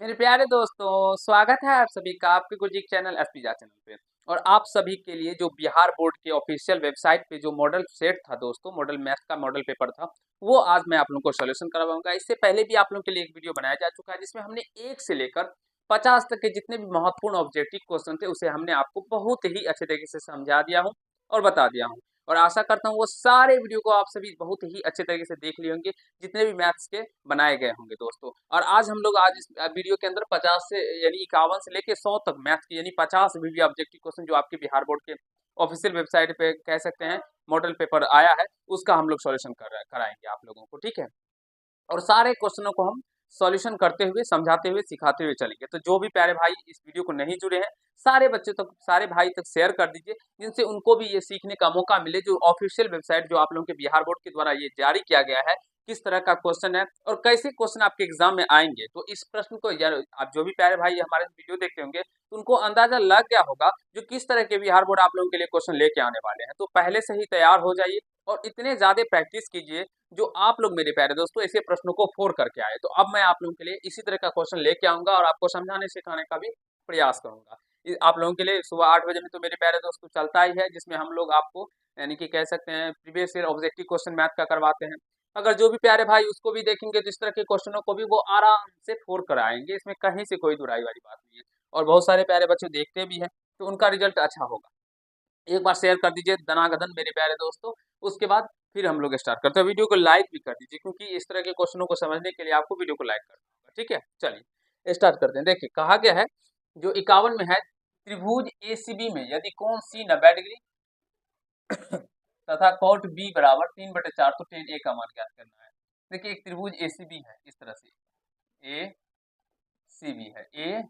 मेरे प्यारे दोस्तों, स्वागत है आप सभी का आपके गुरजीत चैनल एसपीजा चैनल पे। और आप सभी के लिए जो बिहार बोर्ड के ऑफिशियल वेबसाइट पे जो मॉडल सेट था दोस्तों, मॉडल मैथ का मॉडल पेपर था, वो आज मैं आप लोगों को सॉल्यूशन करवाऊंगा। इससे पहले भी आप लोगों के लिए एक वीडियो बनाया जा चुका है जिसमें हमने 1 से लेकर 50 तक के जितने भी महत्वपूर्ण ऑब्जेक्टिव क्वेश्चन थे उसे हमने आपको बहुत ही अच्छे तरीके से समझा दिया हूँ और बता दिया हूँ। और आशा करता हूँ वो सारे वीडियो को आप सभी बहुत ही अच्छे तरीके से देख लिए होंगे, जितने भी मैथ्स के बनाए गए होंगे दोस्तों। और आज हम लोग आज इस वीडियो के अंदर 50 से यानी 51 से लेके 100 तक मैथ की यानी 50 भी ऑब्जेक्टिव क्वेश्चन जो आपके बिहार बोर्ड के ऑफिशियल वेबसाइट पे कह सकते हैं मॉडल पेपर आया है, उसका हम लोग सॉल्यूशन कराएंगे आप लोगों को, ठीक है। और सारे क्वेश्चनों को हम सॉल्यूशन करते हुए, समझाते हुए, सिखाते हुए चलेंगे। तो जो भी प्यारे भाई इस वीडियो को नहीं जुड़े हैं, सारे बच्चे तक, सारे भाई तक शेयर कर दीजिए, जिनसे उनको भी ये सीखने का मौका मिले। जो ऑफिशियल वेबसाइट जो आप लोगों के बिहार बोर्ड के द्वारा ये जारी किया गया है, किस तरह का क्वेश्चन है और कैसे क्वेश्चन आपके एग्जाम में आएंगे। तो इस प्रश्न को यार आप जो भी प्यारे भाई हमारे वीडियो देखते होंगे, तो उनको अंदाजा लग गया होगा जो किस तरह के बिहार बोर्ड आप लोगों के लिए क्वेश्चन लेके आने वाले हैं। तो पहले से ही तैयार हो जाइए और इतने ज्यादा प्रैक्टिस कीजिए जो आप लोग मेरे प्यारे दोस्तों ऐसे प्रश्नों को फोड़ करके आए। तो अब मैं आप लोगों के लिए इसी तरह का क्वेश्चन लेके आऊंगा और आपको समझाने सिखाने का भी प्रयास करूंगा। आप लोगों के लिए सुबह 8 बजे में तो मेरे प्यारे दोस्तों चलता ही है, जिसमें हम लोग आपको यानी कि कह सकते हैं previous year objective question math का करवाते हैं। अगर जो भी प्यारे भाई उसको भी देखेंगे तो इस तरह के क्वेश्चनों को भी वो आराम से फोड़ कर आएंगे, इसमें कहीं से कोई दुराई वाली बात नहीं है। और बहुत सारे प्यारे बच्चे देखते भी हैं तो उनका रिजल्ट अच्छा होगा। एक बार शेयर कर दीजिए दनागदन मेरे प्यारे दोस्तों। उसके बाद फिर हम लोग स्टार्ट करते हैं। वीडियो को लाइक भी कर दीजिए क्योंकि इस तरह के क्वेश्चनों को समझने के लिए आपको वीडियो को लाइक करना होगा, ठीक है। चलिए स्टार्ट करते हैं। देखिए कहा गया है जो 51 में है, त्रिभुज एसीबी में यदि कोण सी 90 डिग्री तथा कॉट बी बराबर 3/4 तो टेन ए का मान ज्ञात करना है। देखिए एक त्रिभुज एसीबी है इस तरह से, ए सी बी है, ए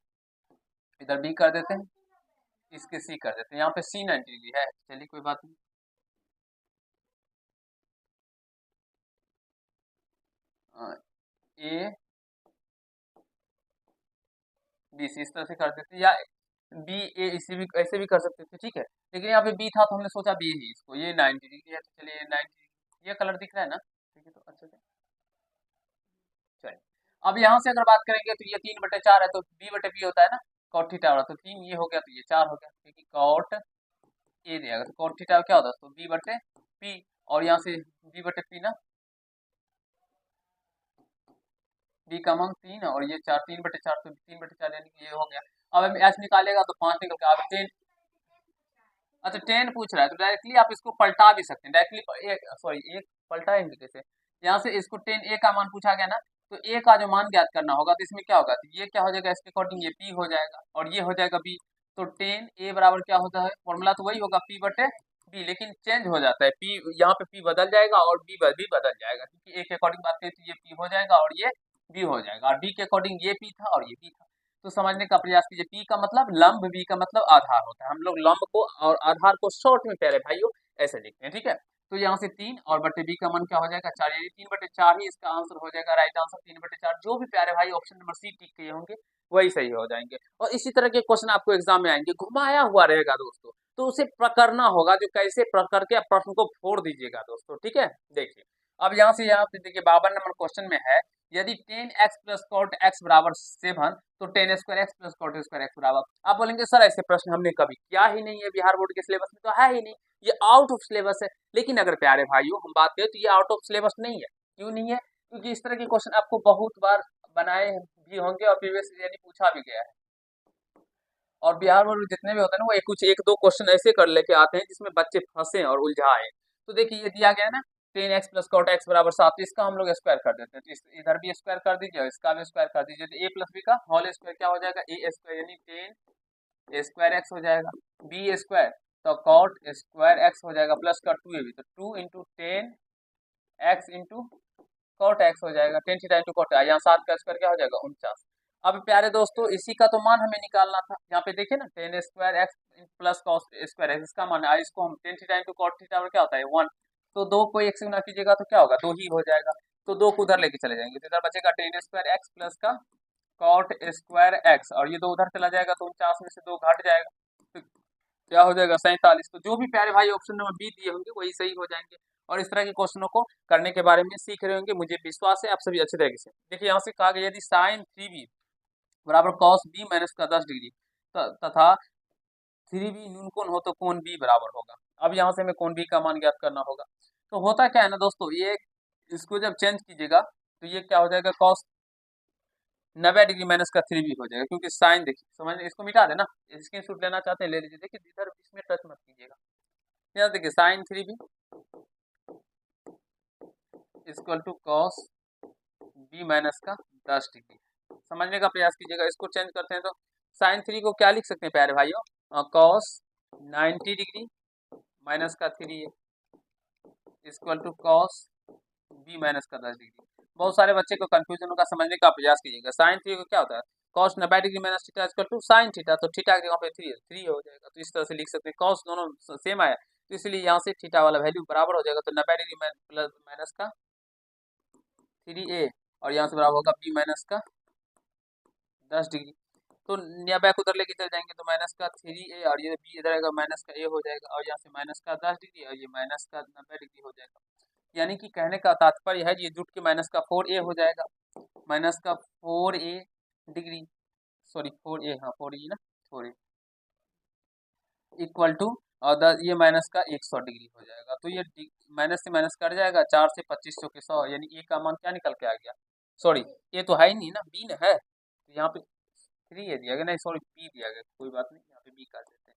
इधर बी कर देते हैं, इसके सी कर देते हैं, यहाँ पे सी 90 डिग्री है। चलिए कोई बात नहीं, ए बी सी इस तरह से कर देते, या बी ए इसी भी ऐसे भी कर सकते थे, ठीक है। लेकिन यहाँ पे बी था तो हमने सोचा बी ही इसको, ये 90 डिग्री है तो चलिए 90 डिग्री, ये कलर दिख रहा है ना, ठीक है। तो अच्छे से चलिए अब यहाँ से अगर बात करेंगे तो ये 3/4 है तो बी बटे बी होता है ना, कॉट थीटा वाला, तो 3 ये हो गया तो ये 4 हो गया, क्योंकि कॉट ए दिया गया तो कॉट थीटा क्या होता है तो बी बटे पी, और यहाँ से बी बटे पी ना, बी का मान 3 और ये 4, 3/4 तो 3/4 यानी कि ये हो गया। अब हम एच निकालेगा तो 5 निकल के, अब 10, अच्छा 10 पूछ रहा है तो डायरेक्टली आप इसको पलटा भी सकते हैं डायरेक्टली, एक सॉरी एक पलटाएंगे कैसे, यहाँ से इसको 10 ए का मान पूछा गया ना, तो ए का जो मान ज्ञात करना होगा तो इसमें क्या होगा, तो ये क्या हो जाएगा इसके अकॉर्डिंग ये पी हो जाएगा और ये हो जाएगा बी। तो 10 ए बराबर क्या होता है, फॉर्मूला तो वही होगा पी बटे बी, लेकिन चेंज हो जाता है पी, यहाँ पे पी बदल जाएगा और बी भी बदल जाएगा, क्योंकि ए के अकॉर्डिंग बात करें तो ये पी हो जाएगा और ये बी हो जाएगा, और बी के अकॉर्डिंग ये पी था और ये बी था। तो समझने का प्रयास कीजिए, पी का मतलब लंब, बी का मतलब आधार होता है। हम लोग लंब को और आधार को शॉर्ट में प्यारे भाइयों ऐसे लिखते हैं, ठीक है। तो यहाँ से 3 और बटे बी का मान क्या हो जाएगा 4, यानी 3/4 ही इसका आंसर हो जाएगा, राइट आंसर 3/4। जो भी प्यारे भाई ऑप्शन नंबर सी टिक किए होंगे वही सही हो जाएंगे। और इसी तरह के क्वेश्चन आपको एग्जाम में आएंगे, घुमाया हुआ रहेगा दोस्तों, तो उसे प्रकरना होगा, जो कैसे प्रकर के प्रश्न को फोड़ दीजिएगा दोस्तों, ठीक है। देखिए अब यहाँ से यहाँ पे देखिए 52 नंबर क्वेश्चन में है, यदि 10x प्लस कॉट एक्स बराबर 7 तो 10² x plus cot square x बराबर, आप बोलेंगे सर ऐसे प्रश्न हमने कभी किया ही नहीं है, बिहार बोर्ड के सिलेबस में तो है ही नहीं, ये आउट ऑफ सिलेबस है। लेकिन अगर प्यारे भाइयों हम बात करें तो ये आउट ऑफ सिलेबस नहीं है। क्यों नहीं है, क्योंकि इस तरह के क्वेश्चन आपको बहुत बार बनाए भी होंगे और प्रीवियस यानी पूछा भी गया है। और बिहार बोर्ड में जितने भी होते हैं ना वो कुछ एक दो क्वेश्चन ऐसे कर लेके आते हैं जिसमें बच्चे फंसे और उलझाए। तो देखिए ये दिया गया है ना 10x प्लस कॉट एक्स बराबर 7, तो इसका हम लोग स्क्वायर कर देते हैं, तो इधर भी स्क्वायर कर दीजिए और इसका भी स्क्वायर कर दीजिए, तो a प्लस बी का होल स्क्वायर क्या हो जाएगा ए स्क्वायर, यानी 10 a स्क्वायर एक्स हो जाएगा, बी स्क्वायर तो कॉट स्क्वायर एक्स हो जाएगा, प्लस का 2ab तो 2 × 10 x कॉट एक्स हो जाएगा, 10 थीटा इंटू कॉट, यहाँ 7 का स्क्वायर क्या हो जाएगा 49। अब प्यारे दोस्तों इसी का तो मान हमें निकालना था, यहाँ पे देखिए ना 10² x plus cos square x, इसका मान है, इसको हम 10 थीटा इंटू कॉट थीटा और क्या होता है 1, तो 2 को 1 से गुना कीजिएगा तो क्या होगा 2 ही हो जाएगा, तो 2 को उधर लेके चले जाएंगे तो इधर बचेगा 10² एक्स प्लस का कॉट स्क्वायर एक्स, और ये 2 उधर चला जाएगा तो 49 में से 2 घट जाएगा, तो क्या हो जाएगा 47। तो जो भी प्यारे भाई ऑप्शन नंबर बी दिए होंगे वही सही हो जाएंगे। और इस तरह के क्वेश्चनों को करने के बारे में सीख रहे होंगे, मुझे विश्वास है आप सभी अच्छे तरीके से। देखिए यहाँ से कहा गया यदि साइन 3b बराबर कॉस बी माइनस का 10 डिग्री तथा 3b न्यून कोण हो तो कोण बी बराबर होगा। अब यहाँ से हमें कोण बी का मान ज्ञात करना होगा। तो होता क्या है ना दोस्तों, ये इसको जब चेंज कीजिएगा तो ये क्या हो जाएगा, कॉस 90 डिग्री माइनस का 3b हो जाएगा, क्योंकि साइन देखिए समझ, इसको मिटा देना, स्क्रीन शॉट लेना चाहते हैं ले लीजिए। देखिए इधर इसमें टच मत कीजिएगा। यहाँ देखिए sine 3b equal to cos B minus का 10 डिग्री। समझने का प्रयास कीजिएगा। इसको चेंज करते हैं तो साइन 3 को क्या लिख सकते हैं प्यारे भाइयों, कॉस 90 डिग्री माइनस का 3 equal to cos B minus का 10 डिग्री। बहुत सारे बच्चे को कंफ्यूजन होगा, समझने का प्रयास कीजिएगा। साइन 3 को क्या होता है, cos 90 degree minus theta equal to sine theta, तो थीटा के वहाँ पे 3 हो जाएगा, तो इस तरह से लिख सकते हैं। कॉस दोनों सेम आया तो इसलिए यहाँ से थीटा वाला वैल्यू बराबर हो जाएगा, तो 90 डिग्री प्लस माइनस का 3a और यहाँ से बराबर होगा बी माइनस का 10 डिग्री। तो या बैक उधर लेके चल जाएंगे तो माइनस का 3a और ये बी इधर आएगा माइनस का a हो जाएगा, और यहाँ से माइनस का 10 डिग्री और ये माइनस का 90 डिग्री हो जाएगा। यानी कि कहने का तात्पर्य है ये जुट के माइनस का 4a हो जाएगा, माइनस का 4a डिग्री, सॉरी 4a, हाँ 4a ना, 4a इक्वल टू और ये माइनस का 100 डिग्री हो जाएगा। तो ये माइनस से माइनस कट जाएगा, 4 से 2500 के 100, यानी ए का मान क्या निकल के आ गया, सॉरी ये तो है ही नहीं ना, बी न है, तो यहाँ पे 3 ए दिया गया, नहीं सॉरी बी दिया गया, कोई बात नहीं, यहाँ पे बी कर देते हैं।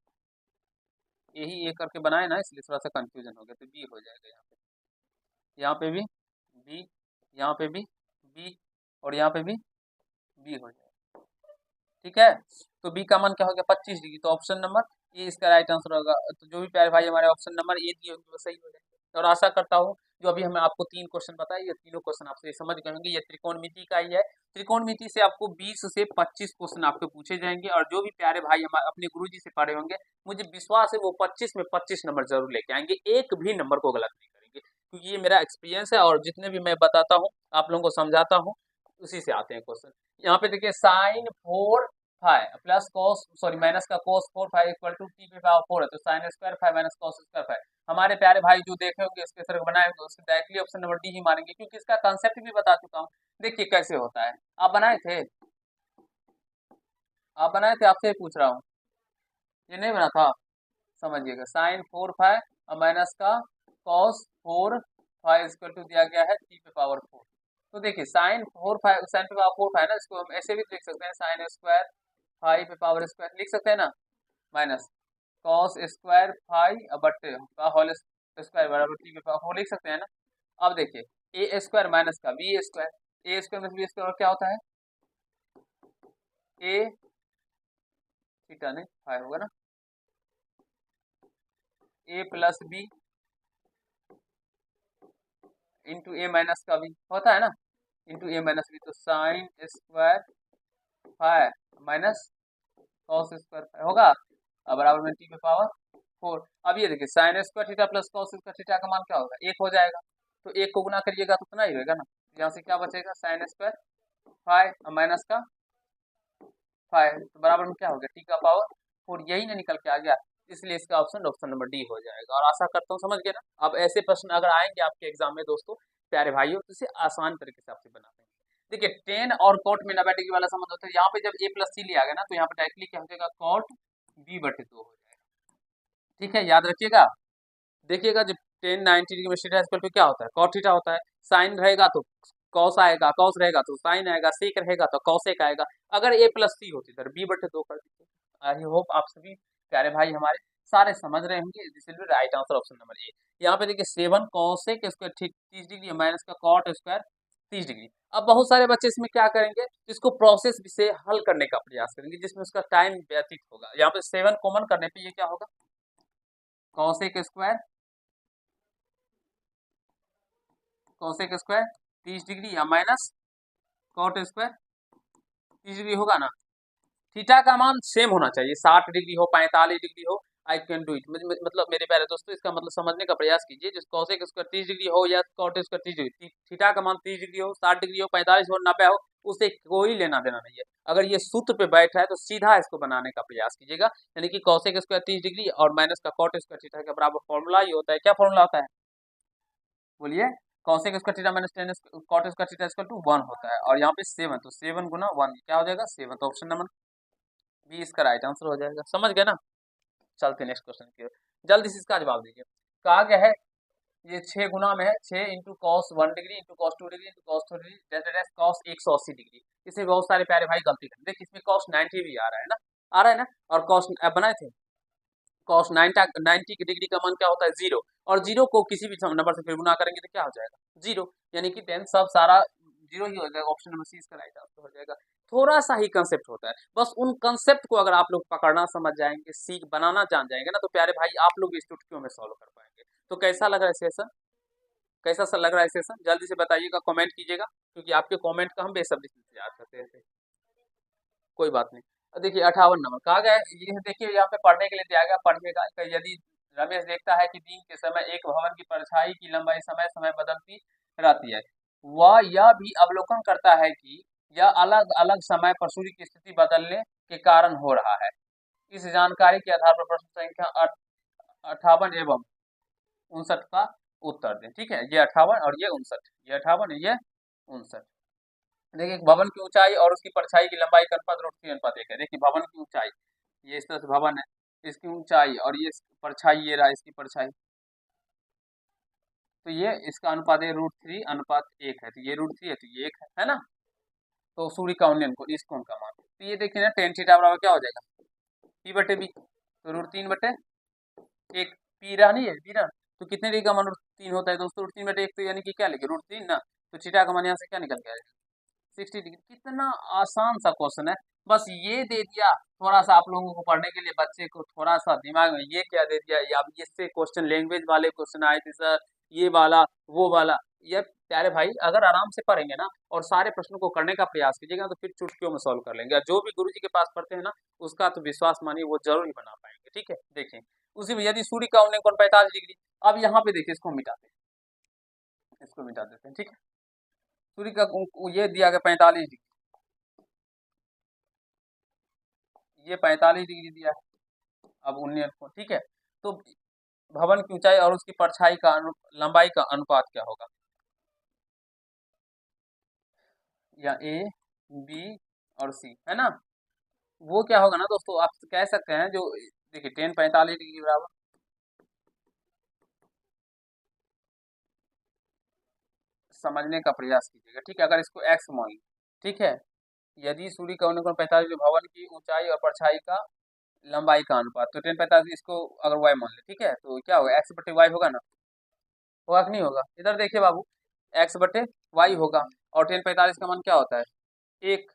यही ए करके बनाए ना, इसलिए थोड़ा सा कंफ्यूजन हो गया, तो बी हो जाएगा यहाँ पे, यहाँ पे भी बी, यहाँ पे भी बी और यहाँ पे भी बी हो जाएगा। ठीक है, तो बी का मान क्या हो गया 25 डिग्री, तो ऑप्शन नंबर ये इसका राइट आंसर होगा। तो जो भी प्यारे भाई हमारे ऑप्शन नंबर ए दिए होंगे वो सही हो जाएंगे। और आशा करता हूँ जो अभी हमने आपको 3 क्वेश्चन बताए, ये तीनों क्वेश्चन आपसे समझ गए होंगे। ये त्रिकोणमिति का ही है, त्रिकोणमिति से आपको 20 से 25 क्वेश्चन आपके पूछे जाएंगे, और जो भी प्यारे भाई हमारे अपने गुरुजी से पढ़े होंगे, मुझे विश्वास है वो 25 में 25 नंबर जरूर लेके आएंगे, एक भी नंबर को गलत नहीं करेंगे, क्योंकि ये मेरा एक्सपीरियंस है, और जितने भी मैं बताता हूँ आप लोगों को समझाता हूँ उसी से आते हैं क्वेश्चन। यहाँ पे देखिए sine 4 five plus cos, sorry minus का cos 4 five equal to T पे पावर 4 है, तो sine square 5 minus cos square 5। हमारे प्यारे भाई जो देखे होंगे इसके सर बनाए होंगे उसके डायरेक्टली ऑप्शन नंबर डी ही मारेंगे, क्योंकि इसका कंसेप्ट भी बता चुका हूँ। देखिए कैसे होता है, आप बनाए थे, आप बनाए थे, आपसे पूछ रहा हूँ, ये नहीं बना था, समझिएगा साइन 4 फाइव और माइनस का कॉस 4 फाइव इक्वल टू दिया गया है टी पे पावर 4। तो देखिए साइन 4 फाइव, साइन पे पावर 4 फाइव ना, इसको हम ऐसे भी लिख सकते हैं, साइन स्क्वायर 5 पे पावर स्क्वायर लिख सकते हैं ना, माइनस कॉस स्क्वायर 5 बट्टे का होल स्क्वायर बराबर टी पे पावर 4 लिख सकते हैं ना। अब देखिए ए स्क्वायर माइनस का बी स्क्वायर, ए स्क्वायर माइनस बी स्क्वायर क्या होता है, ए थीटा नहीं 5 होगा ना, ए प्लस बी इंटू ए माइनस का बी होता है ना, इंटू ए माइनस बी, तो sine square 5 minus cos square 5 होगा, अब बराबर में टी पे पावर 4। अब ये देखिए sine square theta plus cos square theta का मान क्या होगा, 1 हो जाएगा, तो 1 को गुना करिएगा तो उतना ही रहेगा ना, यहाँ से क्या बचेगा साइन स्क्वायर 5 माइनस का 5, तो बराबर में क्या हो गया टी का पावर 4, यही ना निकल के आ गया, इसलिए इसका ऑप्शन ऑप्शन नंबर डी हो जाएगा। और आशा करता हूँ समझ गए ना। अब ऐसे प्रश्न अगर आएंगे आपके एग्जाम में दोस्तों प्यारे भाइयों, तो इसे आसान तरीके से आपसे बनाते हैं। देखिए टेन और कॉट में 90 डिग्री वाला संबंध होता है, यहाँ पे जब ए प्लस सी लिया गया ना, तो यहाँ पे डायरेक्टली क्या हो जाएगा कॉट बी बटे 2 हो जाएगा। ठीक है, याद रखिएगा। देखिएगा जब टेन 90 डिग्री में थीटा इक्वल टू क्या होता है, कॉट थीटा होता है, साइन रहेगा तो कॉस आएगा, कॉस रहेगा तो साइन आएगा, सेक रहेगा तो कॉसेक आएगा। अगर ए प्लस सी होती इधर बी बटे 2 कर दीजिए। आई होप आप सभी प्यारे भाई हमारे सारे समझ रहे होंगे, this will be right answer option number A. यहाँ पे देखिए 7 कॉसेक स्क्वायर 30 डिग्री माइनस का कॉट स्क्वायर 30 डिग्री। अब बहुत सारे बच्चे इसमें क्या करेंगे, इसको प्रोसेस से हल करने का प्रयास करेंगे, जिसमें उसका टाइम व्यतीत होगा। यहाँ पे 7 कॉमन करने पे ये क्या होगा, कॉसेक स्क्वायर 30 डिग्री या माइनस कॉट स्क्वायर 30 डिग्री होगा ना। थीटा का मान सेम होना चाहिए, 60 डिग्री हो 45 डिग्री हो, आई कैन डू इट। मतलब मेरे प्यारे दोस्तों इसका मतलब समझने का प्रयास कीजिए, जिस कॉसेक स्क्वायर 30 डिग्री हो या कॉट स्क्वायर 30 डिग्री, थीटा का मान 30 डिग्री हो, 60 डिग्री हो, 45 हो, 90 हो, उससे कोई लेना देना नहीं है। अगर ये सूत्र पे बैठा है तो सीधा इसको बनाने का प्रयास कीजिएगा, यानी कि कॉसेक स्क्वायर 30 डिग्री और माइनस का कॉट स्क्वायर थीटा के बराबर फॉर्मूला ही होता है। क्या फॉर्मूला होता है बोलिए, cosec square theta minus ten cot square theta equal to 1 होता है, और यहाँ पे 7, तो 7 गुना 1 क्या हो जाएगा 7, तो ऑप्शन नंबर बी इसका राइट आंसर हो जाएगा। समझ गए ना? चलते नेक्स्ट क्वेश्चन की ओर। जल्दी से इसका जवाब दीजिए। कहा गया है ये 6 गुना में है, 6 into cos 1 degree into cos 2 degree into cos 3 degree delta dash cos 180 degree. इसमें बहुत सारे प्यारे भाई गलती कर देखिए, इसमें कॉस 90 भी आ रहा है ना, आ रहा है ना, और कॉस बनाए थे कॉस 90 की डिग्री का मान क्या होता है 0, और 0 को किसी भी नंबर से फिर गुना करेंगे तो क्या हो जाएगा 0, यानी कि 10 सब सारा 0 ही हो जाएगा। ऑप्शन नंबर सी इसका राइट आंसर हो जाएगा। थोड़ा सा ही कंसेप्ट होता है, बस उन कंसेप्ट को अगर आप लोग पकड़ना समझ जाएंगे, सीख बनाना जान जाएंगे ना, तो प्यारे भाई आप लोग इस चुटकियों में सॉल्व कर पाएंगे। तो कैसा लग रहा है सेशन? कैसा सा लग रहा है सेशन? जल्दी से बताइएगा, कमेंट कीजिएगा, क्योंकि आपके कमेंट का हम बेसब्री से इंतजार करते हैं। कोई बात नहीं। देखिए 58 नंबर कहा गया है, ये देखिए यहाँ पे पढ़ने के लिए दिया गया, पढ़िएगा कि यदि रमेश देखता है कि दिन के समय एक भवन की परछाई की लंबाई समय समय बदलती रहती है, वह यह भी अवलोकन करता है कि यह अलग अलग समय पर सूर्य की स्थिति बदलने के कारण हो रहा है। इस जानकारी के आधार पर प्रश्न संख्या 58 एवं 59 का उत्तर दें। ठीक है, ये 58 और ये 59, ये 58 ये 59। देखिए भवन की ऊंचाई और उसकी परछाई की लंबाई का अनुपात √3 अनुपात 1 है। देखिए भवन की ऊंचाई, ये इस तरह से भवन है, इसकी ऊंचाई और ये परछाई, ये रहा इसकी परछाई, तो ये इसका अनुपात है √3 अनुपात 1 है, तो ये √3 है, तो ये 1 है ना। तो सूर्य का उन्नयन कोण, इस कोण का मान, तो ये देखिए ना टेन थीटा बराबर क्या हो जाएगा पी बटे बी, तो √3/1 पी रहा नहीं है पी रहा, तो कितने डिग्री का मान √3 होता है दोस्तों, √3/1, तो यानी कि क्या लिखे √3 ना, तो थीटा का मान यहाँ से क्या निकल के आएगा 60 डिग्री। कितना आसान सा क्वेश्चन है, बस ये दे दिया थोड़ा सा आप लोगों को पढ़ने के लिए, बच्चे को थोड़ा सा दिमाग में ये क्या दे दिया, या इससे क्वेश्चन लैंग्वेज वाले क्वेश्चन आए थे सर, ये वाला वो वाला, ये प्यारे भाई अगर आराम से पढ़ेंगे ना और सारे प्रश्नों को करने का प्रयास कीजिएगा तो फिर चुटकियों में सॉल्व कर लेंगे। और जो भी गुरु जी के पास पढ़ते हैं ना, उसका तो विश्वास मानिए वो जरूर ही बना पाएंगे। ठीक है, देखिए उसी में यदि सूर्य का उन्नयन कोण 45 डिग्री, अब यहाँ पे देखिए इसको मिटाते हैं, इसको मिटा देते हैं। ठीक है, सूर्य का ये दिया गया 45 डिग्री, ये 45 डिग्री दिया है, अब उन्नयन कोण। ठीक है, तो भवन की ऊंचाई और उसकी परछाई का लंबाई का अनुपात क्या होगा, या ए बी और सी है ना, वो क्या होगा ना दोस्तों, आप कह सकते हैं जो देखिए टेन 45 डिग्री बराबर, समझने का प्रयास कीजिएगा। ठीक है, अगर इसको एक्स मान लें, ठीक है, यदि सूर्य का उन्नयन कोण 45 भवन की ऊंचाई और परछाई का लंबाई का अनुपात, तो 10/45 इसको अगर वाई मान ले, ठीक है, तो क्या होगा x/y होगा ना, होगा कि नहीं होगा? इधर देखिए बाबू, x/y होगा, और 10/45 का मान क्या होता है 1,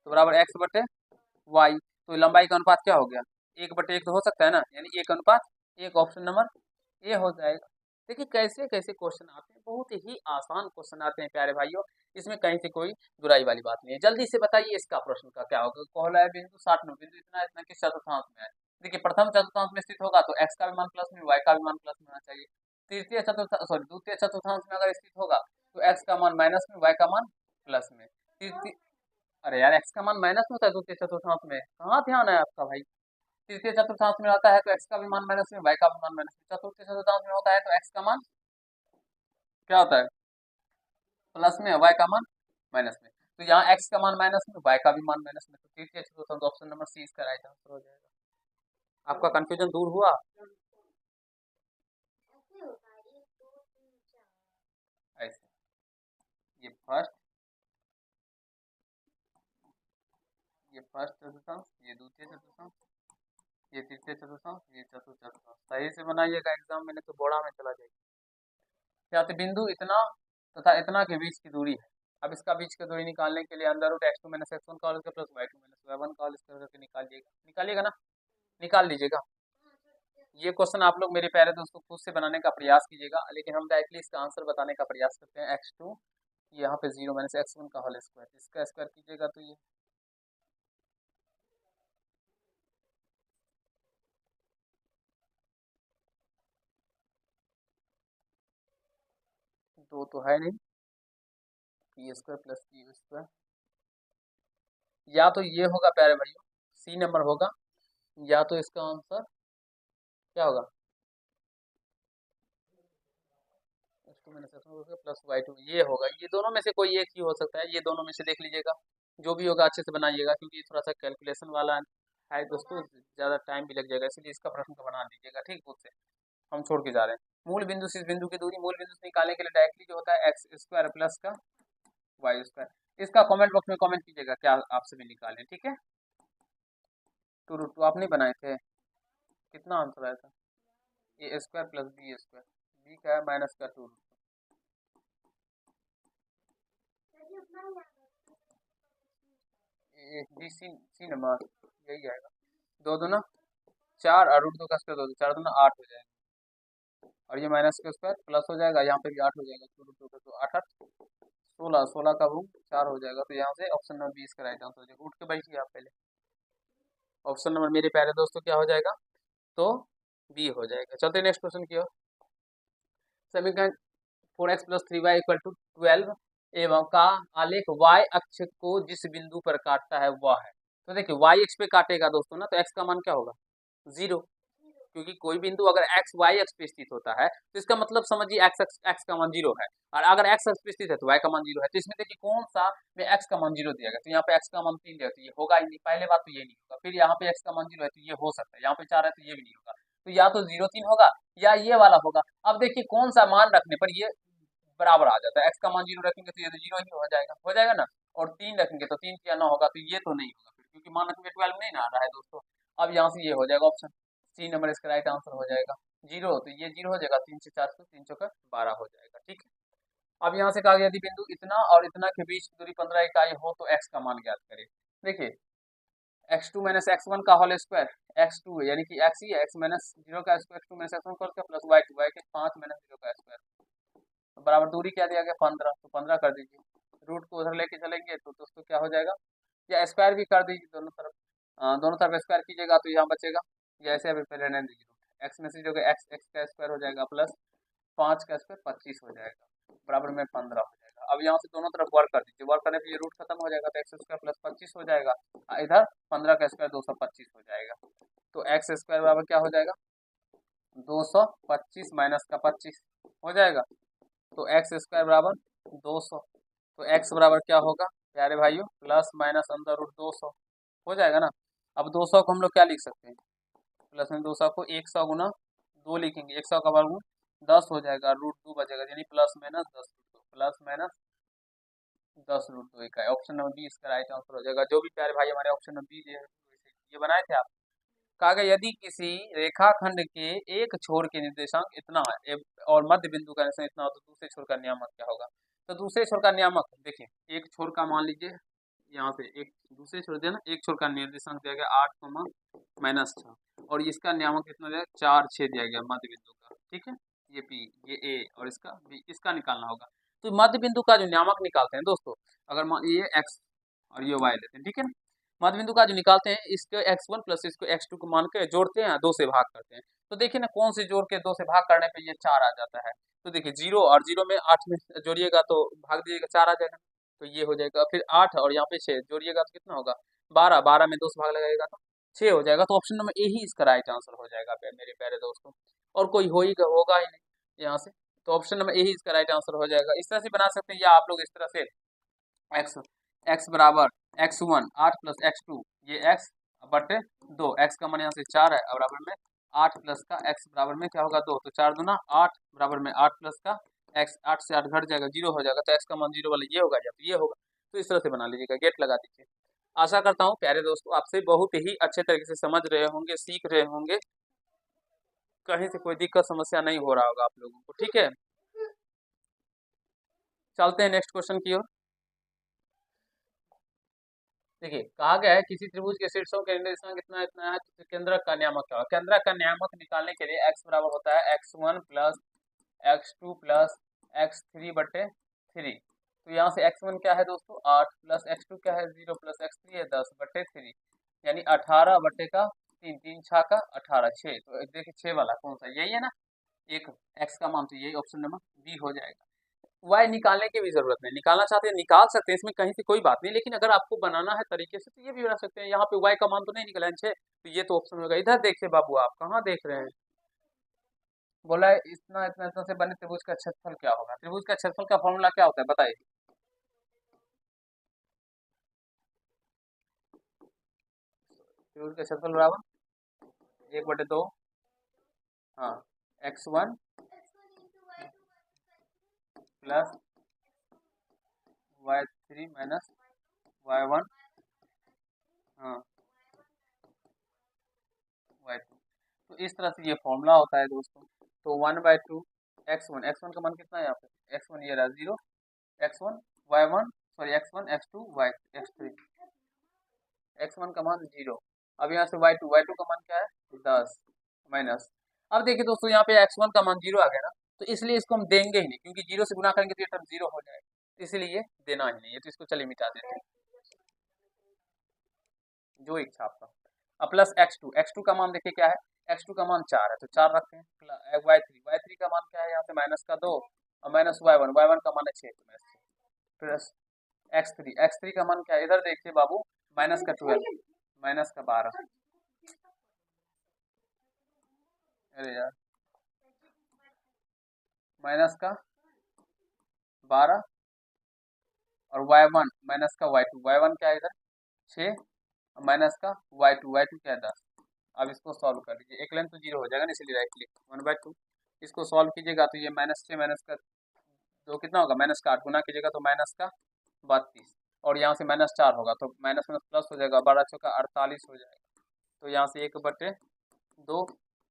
तो बराबर x/y, तो लंबाई का अनुपात क्या हो गया 1/1, तो हो सकता है ना, यानी 1:1। ऑप्शन नंबर ए हो जाएगा। देखिए कैसे कैसे क्वेश्चन आते हैं, बहुत ही आसान क्वेश्चन आते हैं प्यारे भाइयों, इसमें कहीं से कोई बुराई वाली बात नहीं है। जल्दी से बताइए इसका प्रश्न का क्या होगा। कहला है बिंदु 60 बिंदु इतना इतना किस चतुर्थांश में है। देखिए प्रथम चतुर्थांश में स्थित होगा तो एक्स का भी मान प्लस में, वाई का भी मान प्लस में होना चाहिए। तृतीय चतुर्थांश सॉरी द्वितीय चतुर्थांश में अगर स्थित होगा तो एक्स का मान माइनस में, वाई का मान प्लस में। तृतीय, अरे यार एक्स का मान माइनस में होता है द्वितीय चतुर्थांश में, कहाँ ध्यान है आपका भाई। तृतीय चतुर्थांश में आता है तो एक्स का भी मान माइनस में, वाई का भी मान माइनस में। चतुर्थ चतुर्थांश में होता है तो एक्स का मान क्या होता है प्लस में, वाई का मान माइनस में। तो यहाँ एक्स का मान माइनस में, वाई का भी मान माइनस में, तो तृतीय चतुर्थांश ऑप्शन नंबर सी इसका राइट आंसर हो जाएगा। आपका कंफ्यूजन दूर हुआ? ऐसे ये फर्स्ट, ये फर्स्ट चतुर्थांश, ये द्वितीय चतुर्थांश, ये तृतीय चतुर्थांश, ये चतुर्थ चतुर्थांश। सही से बनाइएगा एग्जाम में, नहीं तो बोड़ा में चला जाएगा। यहाँ से बिंदु इतना तथा इतना के बीच की दूरी है। अब इसका बीच की दूरी निकालने के लिए अंदर रूट x2 माइनस x1 का whole square plus y2 minus y1 का होल स्क्वायर करके निकालिएगा, निकालिएगा ना, निकाल लीजिएगा। ये क्वेश्चन आप लोग मेरे प्यारे दोस्तों खुद से बनाने का प्रयास कीजिएगा, लेकिन हम डायरेक्टली इसका आंसर बताने का प्रयास करते हैं। x2 यहाँ पे 0 माइनस x1 का होल स्क्वायर, इसका स्क्वायर कीजिएगा तो ये 2 तो है नहीं, P square plus Q square, या तो ये होगा प्यारे भाइयों सी नंबर होगा, या तो इसका आंसर क्या होगा माइनस x1 प्लस y2 ये होगा। ये दोनों में से कोई एक ही हो सकता है, ये दोनों में से देख लीजिएगा, जो भी होगा अच्छे से बनाइएगा, क्योंकि ये थोड़ा सा कैलकुलेशन वाला है दोस्तों, ज़्यादा टाइम भी लग जाएगा, इसलिए इसका प्रश्न का बना लीजिएगा, ठीक। उससे हम छोड़ के जा रहे हैं। मूल बिंदु से इस बिंदु की दूरी, मूल बिंदु से निकालने के लिए डायरेक्टली जो होता है एक्स स्क्वायर प्लस का वाई स्क्वायर। इसका कमेंट बॉक्स में कमेंट कीजिएगा क्या आप सभी निकालें, ठीक है। 2√2 आप नहीं बनाए थे, कितना आंसर आया था, A square plus B square, B का है माइनस का 2√2, बी सी नंबर यही आएगा। 2×2 = 4 और √2 का स्क्वायर 2 4×2 = 8 हो जाएगा, और ये माइनस का स्क्वायर प्लस हो जाएगा, यहाँ पे भी 8 हो जाएगा, 2√2 का तो 8 8 16, 16 का रूम 4 हो जाएगा। तो यहाँ से ऑप्शन नंबर 20 का राइट आंसर हो जाएगा। उठ के बैठिए आप पहले, ऑप्शन नंबर मेरे प्यारे दोस्तों क्या हो जाएगा, तो बी हो जाएगा। चलते नेक्स्ट क्वेश्चन की ओर। समीकरण 4x + 3y = 12 एवं का आलेख y अक्ष को जिस बिंदु पर काटता है वह है। तो देखिए y अक्ष पे काटेगा दोस्तों ना, तो x का मान क्या होगा, 0, क्योंकि कोई बिंदु अगर x y अक्ष पे स्थित होता है तो इसका मतलब समझिए x का मान 0 है, और अगर x अक्ष पे स्थित है तो y का मान 0 है। तो इसमें देखिए कौन सा में x का मान 0 दिया गया, तो यहाँ पे x का मान 3 दिया, तो ये होगा ही नहीं, पहले बात तो ये नहीं होगा। फिर यहाँ पे x का मान 0 है तो ये हो सकता है, यहाँ पे 4 है तो ये भी नहीं होगा, तो या तो 0 3 होगा या ये वाला होगा। अब देखिए कौन सा मान रखने पर ये बराबर आ जाता है, x का मान 0 रखेंगे तो ये तो 0 ही हो जाएगा ना, और 3 रखेंगे तो 3 क्या 9 होगा, तो ये तो नहीं होगा फिर, क्योंकि मान रखेंगे 12 नहीं ना आ रहा है दोस्तों। अब यहाँ से ये हो जाएगा ऑप्शन सी नंबर इसका राइट आंसर हो जाएगा 0, तो ये 0 हो जाएगा, 3 से 4 3 का 12 हो जाएगा, ठीक है। अब यहाँ से कहा गया यदि बिंदु इतना और इतना के बीच दूरी 15 इकाई हो तो x का मान ज्ञात करें। देखिए x2 - x1 का होल स्क्वायर, x2 यानी कि x ही है, x - 0 का स्क्वायर, x2 - x1 का प्लस y2 y के 5 - 0 का स्क्वायर, तो बराबर दूरी क्या दिया गया 15, तो 15 कर दीजिए, रूट को उधर लेके चलेंगे तो दोस्तों क्या हो जाएगा, या स्क्वायर भी कर दीजिए दोनों तरफ स्क्वायर कीजिएगा तो यहाँ बचेगा, या ऐसे अभी पहले रहने दीजिए, एक्स में से जो x का स्क्वायर हो जाएगा प्लस 5 का स्क्वायर 25 हो जाएगा, बराबर में 15 हो जाएगा। अब यहाँ से दोनों तरफ वर्क कर दीजिए, वर्क करने पर ये रूट खत्म हो जाएगा, तो एक्स स्क्वायर प्लस 25 हो जाएगा, इधर 15 का स्क्वायर 225 हो जाएगा, तो एक्स स्क्वायर बराबर क्या हो जाएगा 225 माइनस का 25 हो जाएगा, तो एक्स स्क्वायर बराबर 200, तो एक्स बराबर क्या होगा प्यारे भाइयों, प्लस माइनस अंदर रूट 200 हो जाएगा ना। अब 200 को हम लोग क्या लिख सकते हैं, प्लस में 200 को 100 गुना 2 लिखेंगे, 100 का वर्गमूल 10 हो जाएगा, √2 बचेगा, यानी प्लस माइनस 10 √2, प्लस माइनस 10 √2 इकाई। ऑप्शन नंबर बी इसका राइट आंसर हो जाएगा। जो भी प्यारे भाई हमारे ऑप्शन नंबर बी ये बनाए थे आप, कहा गया यदि किसी रेखाखंड के एक छोर के निर्देशांक इतना है और मध्य बिंदु का निर्देशांक इतना हो तो दूसरे छोर का नियामक क्या होगा। तो दूसरे छोर का नियामक देखिए, एक छोर का मान लीजिए यहाँ से एक दूसरे छोर दिया ना, एक छोर का निर्देशांक दिया गया 8, -6 और इसका नियामक कितना दिया 4 6 दिया गया मध्य बिंदु का, ठीक है, ये पी ये ए और इसका बी, इसका निकालना होगा। तो मध्य बिंदु का जो नियामक निकालते हैं दोस्तों, अगर ये एक्स और ये वाई लेते हैं, ठीक है ना, मध्य बिंदु का जो निकालते हैं इसको x1 प्लस इसको x2 को मान के जोड़ते हैं, 2 से भाग करते हैं, तो देखिए ना कौन से जोड़ के 2 से भाग करने पे ये 4 आ जाता है। तो देखिए 0 और 0 में 8 में जोड़िएगा तो भाग दीजिएगा 4 आ जाएगा, तो ये हो जाएगा। फिर 8 और यहाँ पे 6 जोड़िएगा तो कितना होगा 12, 12 में 2 से भाग लगाइएगा तो 6 हो जाएगा। तो ऑप्शन नंबर ए ही इसका राइट आंसर हो जाएगा मेरे प्यारे दोस्तों, और कोई होगा ही नहीं यहाँ से, तो ऑप्शन नंबर ए ही इसका राइट आंसर हो जाएगा। इस तरह से बना सकते हैं, या आप लोग इस तरह से x बराबर x1 8 + x2 ये x बटे 2, x का मान यहाँ से 4 है और बराबर में 8 प्लस का x बराबर में क्या होगा 2, तो 4 दूना 8 बराबर में 8 प्लस का x, 8 से 8 घट जाएगा 0 हो जाएगा, तो x का मान 0 वाला ये होगा या तो ये होगा। तो इस तरह से बना लीजिएगा, गेट लगा दीजिए। आशा करता हूँ प्यारे दोस्तों आपसे बहुत ही अच्छे तरीके से समझ रहे होंगे, सीख रहे होंगे, कहीं से कोई दिक्कत समस्या नहीं हो रहा होगा आप लोगों को, ठीक है। चलते हैं नेक्स्ट क्वेश्चन की ओर। देखिए कहा गया है किसी त्रिभुज के शीर्षों के निर्देशांक इतना इतना है तो केंद्रक का नियामक क्या होगा। केंद्रक का नियामक निकालने के लिए x बराबर होता है x1 plus x2 plus x3 बटे 3। तो यहाँ से x1 क्या है दोस्तों 8 प्लस x2 क्या है 0 प्लस x3 है 10 बटे 3, यानी 18 बटे का 3, 3 6 का 18 6। तो देखिए 6 वाला कौन सा यही है ना, एक x का मान, तो यही ऑप्शन नंबर बी हो जाएगा। वाई निकालने की भी जरूरत नहीं, निकालना चाहते हैं निकाल सकते हैं, इसमें कहीं से कोई बात नहीं, लेकिन अगर आपको बनाना है तरीके से तो ये भी बना सकते हैं। यहाँ पे वाई का मान तो नहीं निकला है 6, तो ये तो ऑप्शन होगा। इधर देखिए बाबू आप कहाँ देख रहे हैं, बोला है इतना इतना इतना से बने त्रिभुज का क्षेत्रफल क्या होगा। त्रिभुज का क्षेत्रफल का फॉर्मूला क्या होता है बताइए। त्रिभुज का क्षेत्रफल बराबर 1/2, हाँ, x1 plus y3 minus y1, हाँ, y2। तो इस तरह से ये फॉर्मूला होता है दोस्तों। तो 1/2 x1 का मान कितना है यहाँ पे, x1 ये रहा 0, x1 y1 sorry x1 x2 y x3, x1 का मान 0। अब यहाँ से y2 का मान क्या है 10 माइनस। अब देखिए दोस्तों यहाँ पे x1 का मान 0 आ गया ना, तो इसलिए इसको हम देंगे ही नहीं, क्योंकि 0 से गुना करेंगे तो ये टर्म 0 हो जाएगा, इसलिए देना ही नहीं है। तो इसको चलिए मिटा देते हैं, जो इच्छा आपका। अब प्लस x2 का मान देखिए क्या है, x2 का मान 4 है तो 4 रखते हैं, y3 का मान क्या है यहाँ पे माइनस का 2 और माइनस y1 का मान है 6 प्लस x3 का मान क्या है, इधर देखिए बाबू, माइनस का 12 माइनस का 12, अरे यार, माइनस का 12 और y1 माइनस का y1 क्या है इधर 6 और माइनस का y2 क्या है 10। अब इसको सॉल्व कर लीजिए, एक लाइन तो 0 हो जाएगा ना, इसलिए राइट क्लिक 1/2। इसको सॉल्व कीजिएगा तो ये -6 माइनस का 2 कितना होगा, माइनस का 8 गुना कीजिएगा तो माइनस का 32 और यहाँ से -4 होगा तो माइनस माइनस प्लस हो जाएगा, 12 चौका 48 हो जाएगा। तो यहाँ से 1/2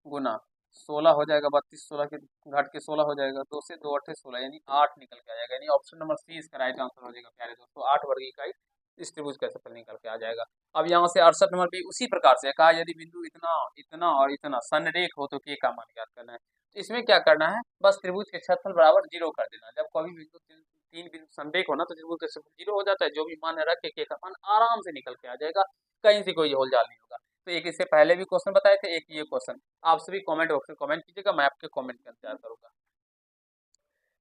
गुना 16 हो जाएगा, 32 16 के घट के 16 हो जाएगा, 2 से 2 8 16 यानी 8 निकल के आ जाएगा। यानी ऑप्शन नंबर सी इसका राइट आंसर हो जाएगा प्यारे दोस्तों, 8 वर्ग इकाई इस त्रिभुज का क्षेत्रफल निकल के आ जाएगा। अब यहाँ से 68 नंबर भी उसी प्रकार से कहा, यदि बिंदु इतना इतना और इतना संरेख हो तो के का मान ज्ञात करना है। तो इसमें क्या करना है, बस त्रिभुज के क्षेत्रफल बराबर 0 कर देना। जब कभी बिंदु तीन बिंदु संरेख हो ना तो त्रिभुज का क्षेत्रफल 0 हो जाता है, जो भी मान रख के का मान आराम से निकल के आ जाएगा, कहीं से कोई होलजाल नहीं होगा। तो एक इससे पहले भी क्वेश्चन बताए थे, एक ये क्वेश्चन। आप सभी कमेंट बॉक्स में कमेंट कीजिएगा, मैं आपके कमेंट का इंतजार करूंगा।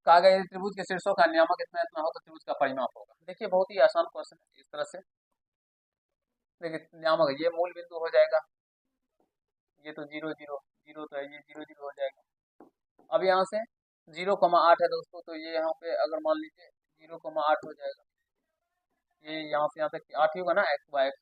कहा गया यदि त्रिभुज के शीर्षों का नियामक इतना इतना हो तो त्रिभुज का परिमाप होगा। देखिए बहुत ही आसान क्वेश्चन है इस तरह से। देखिए नियामक ये मूल बिंदु हो जाएगा, ये तो 0 0 0 तो है, ये 0 0 हो जाएगा। अब यहाँ से 0,8 है दोस्तों, तो ये यहाँ पे अगर मान लीजिए 0,8 हो जाएगा, ये यहाँ से यहाँ तक 8 ही होगा ना एक्स बाय एक्स,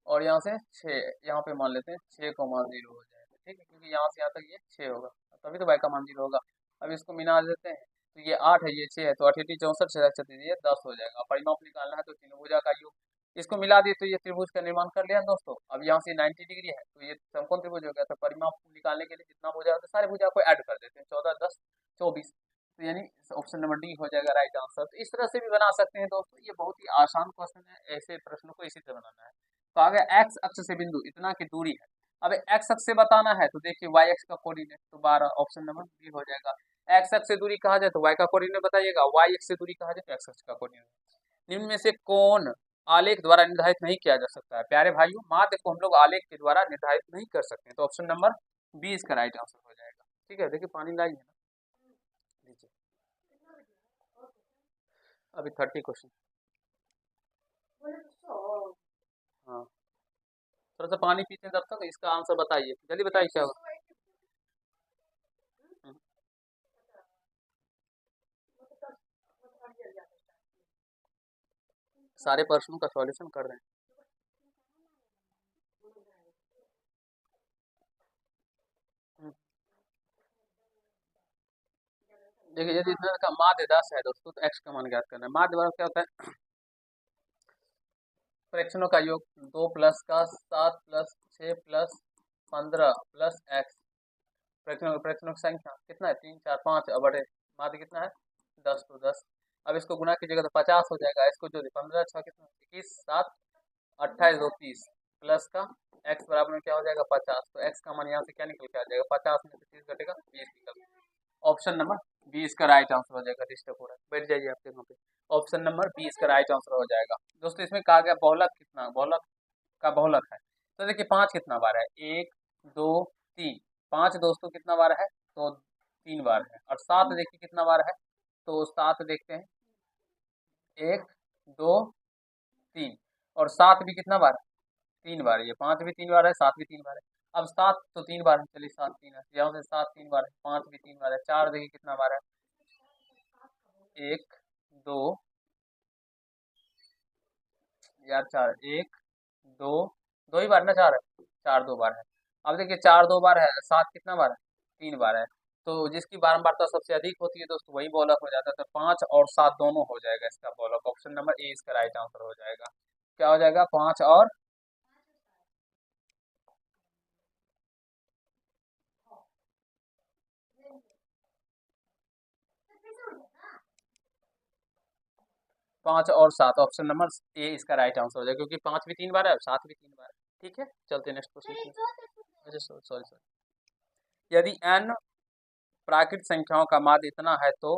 और यहाँ से 6 यहाँ पे मान लेते हैं 6,0 हो जाएगा, ठीक है, क्योंकि यहाँ से यहाँ तक ये 6 होगा, तभी तो y का मान 0 होगा। अब इसको मिला देते हैं तो ये 8 है, ये 6 है, तो 8 8 64 6 36 ये 10 हो जाएगा। परिमाप निकालना है तो तीनों भुजा का योग, इसको मिला दिए तो ये त्रिभुज का निर्माण कर लिया दोस्तों। अब यहाँ से 90 डिग्री है तो ये समकोण त्रिभुज हो गया। तो परिमाप निकालने के लिए जितना भुजा होता है सारे भुजा को ऐड कर देते हैं, 14 10 24, तो यानी ऑप्शन नंबर डी हो जाएगा राइट आंसर। तो इस तरह से भी बना सकते हैं दोस्तों, ये बहुत ही आसान क्वेश्चन है, ऐसे प्रश्नों को इसी तरह बनाना है। तो आगे एक्स अक्ष से बिंदु इतना की दूरी है, अब एक्स अक्ष से बताना है तो देखिए वाई एक्स का कोऑर्डिनेट तो 12, ऑप्शन नंबर बी हो जाएगा। एक्स अक्ष से दूरी कहा जाए तो वाई का कोऑर्डिनेट बताइएगा, वाई एक्स से दूरी कहा जाए तो एक्स अक्ष का कोऑर्डिनेट। निम्न में से कौन आलेख द्वारा निर्धारित नहीं किया जा सकता है। प्यारे भाइयों माध्य को हम लोग आलेख के द्वारा निर्धारित नहीं कर सकते, तो ऑप्शन नंबर बी इसका राइट आंसर हो जाएगा। ठीक है, देखिए पानी लाइए ना, लीजिए। अभी 30 क्वेश्चन, हाँ, थोड़ा सा पानी पीते हैं तब तक इसका आंसर बताइए, जल्दी बताइए क्या होगा। सारे प्रश्नों का सॉल्यूशन कर रहे हैं। देखिए यदि इतना का माध्य 10 है दोस्तों तो एक्स का मान ज्ञात करना है। माध्य वर्ग क्या होता है, फ्रैक्शनों का योग, 2 प्लस का 7 प्लस 6 प्लस 15 प्लस एक्स। फ्रैक्शनों की संख्या कितना है 3 4 5, अब बड़े माध्य कितना है 10, तो 10। अब इसको गुना कीजिएगा तो 50 हो जाएगा। इसको जो 15 6 कितना 21 7 28 2 30 प्लस का एक्स बराबर में क्या हो जाएगा 50, तो एक्स का मान यहाँ से क्या निकल के आ जाएगा, 50 में से 30 घटेगा 20 निकल। ऑप्शन नंबर 20 का राइट आंसर हो जाएगा। डिस्टर्ब हो रहा है, बैठ जाइए आपके वहाँ पे। ऑप्शन नंबर 20 का राइट आंसर हो जाएगा दोस्तों। इसमें कहा गया बहुलक कितना, बहुलक का बहुलक है, तो देखिए 5 कितना बार है, 1 2 3, 5 दोस्तों कितना बार है तो 3 बार है। और 7 देखिए कितना बार है, तो 7 देखते हैं 1 2 3, और 7 भी कितना बार है 3 बार, ये 5 भी 3 बार है 7 भी 3 बार है। अब 7 तो 3 बार है, चलिए 7 3 है, यहाँ से 7 3 बार है, 5 भी 3 बार है, 4 देखिए कितना बार है, 1 2 यार 4 1 2 2 ही बार ना, 4 है, 4 2 बार है। अब देखिए 4 2 बार है, 7 कितना बार है, 3 बार है। तो जिसकी बारंबारता सबसे अधिक होती है दोस्तों वही बॉलक हो जाता है, तो 5 और 7 दोनों हो जाएगा इसका बॉलक। ऑप्शन नंबर ए इसका राइट आंसर हो जाएगा। क्या हो जाएगा, 5 और 5 और 7, ऑप्शन नंबर ए इसका राइट आंसर हो जाएगा, क्योंकि 5 भी 3 बार है और 7 भी 3 बार है। ठीक है, चलते हैं नेक्स्ट क्वेश्चन। अच्छा सॉरी सॉरी सॉरी, यदि n प्राकृत संख्याओं का माध्य इतना है तो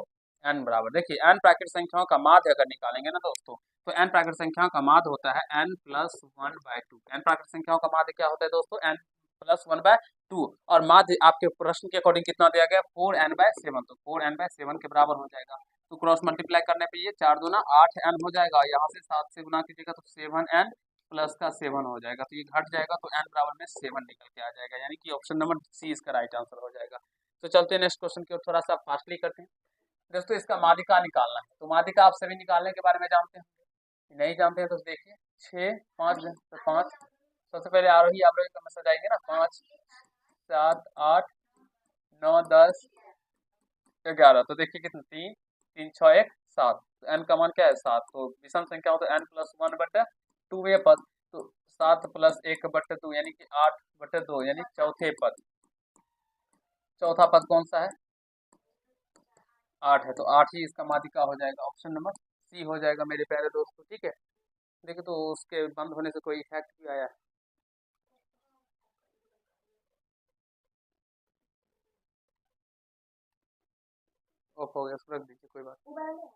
n बराबर, देखिए n प्राकृत संख्याओं का माध्य अगर निकालेंगे ना दोस्तों, तो n प्राकृत संख्याओं का माध्य होता है n+1/2। n प्राकृत संख्याओं का माध्य क्या होता है दोस्तों, n+1/2, और माध्य आपके प्रश्न के अकॉर्डिंग कितना दिया गया, 4n/7, तो 4n/7 के बराबर हो जाएगा। तो क्रॉस मल्टीप्लाई करने पे ये 4 दूना 8n हो जाएगा, यहाँ से 7 से गुना कीजिएगा तो 7n प्लस का 7 हो जाएगा, तो ये घट जाएगा, तो n बराबर में 7 निकल के आ जाएगा, यानी कि ऑप्शन नंबर सी इसका राइट आंसर हो जाएगा। तो चलते हैं नेक्स्ट क्वेश्चन की ओर, थोड़ा सा फास्टली करते हैं दोस्तों। इसका माध्यिका निकालना है, तो माध्यिका आप सभी निकालने के बारे में जानते हैं, नहीं जानते हैं तो देखिए 6 5 तो 5, सबसे पहले आरोही अवरोही क्रम से जाएंगे ना, 5 7 8 9 10 11, तो देखिए कितना, 3 3 6 1 7, तो n का मान क्या है 7, तो विषम संख्या हो तो n+1/2 ये पद, तो 7 + 1/2 यानी कि 8/2, यानी चौथे पद, चौथा पद कौन सा है, 8 है, तो 8 ही इसका माध्यिका हो जाएगा, ऑप्शन नंबर सी हो जाएगा मेरे प्यारे दोस्तों। ठीक है, देखिए तो उसके बंद होने से कोई इफेक्ट भी आया है, ऑफ हो गया, उसको रख दीजिए, कोई बात नहीं।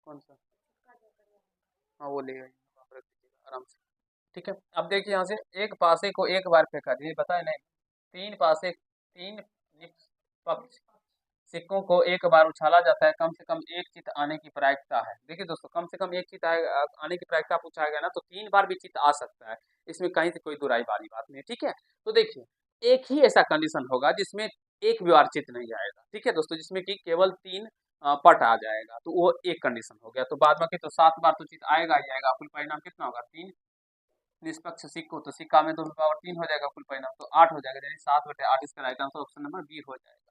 कौन सा, हाँ वो ले आइए, आप रख दीजिएगा आराम से। ठीक है, अब देखिए यहाँ से एक पासे को एक बार फेंका, जी बताए नहीं, 3 पासे 3 निष्पक्ष सिक्कों को एक बार उछाला जाता है, कम से कम एक चित आने की प्रायिकता है। देखिए दोस्तों, कम से कम एक चित आने की प्रायिकता पूछा गया ना, तो 3 बार भी चित आ सकता है, इसमें कहीं से कोई दुराई वाली बात नहीं है। ठीक है, तो देखिए एक ही ऐसा कंडीशन होगा जिसमें एक भी बार चित नहीं आएगा। ठीक है दोस्तों, जिसमें कि केवल 3 पट आ जाएगा, तो वो एक कंडीशन हो गया। तो बाद बाकी तो 7 बार तो चित आएगा ही आएगा, कुल परिणाम कितना होगा, 3 निष्पक्ष सिक्को, तो सिक्का में 2 की पावर 3 हो जाएगा, कुल परिणाम तो 8 हो जाएगा, यानी 7/8 इसका right answer option number B हो जाएगा।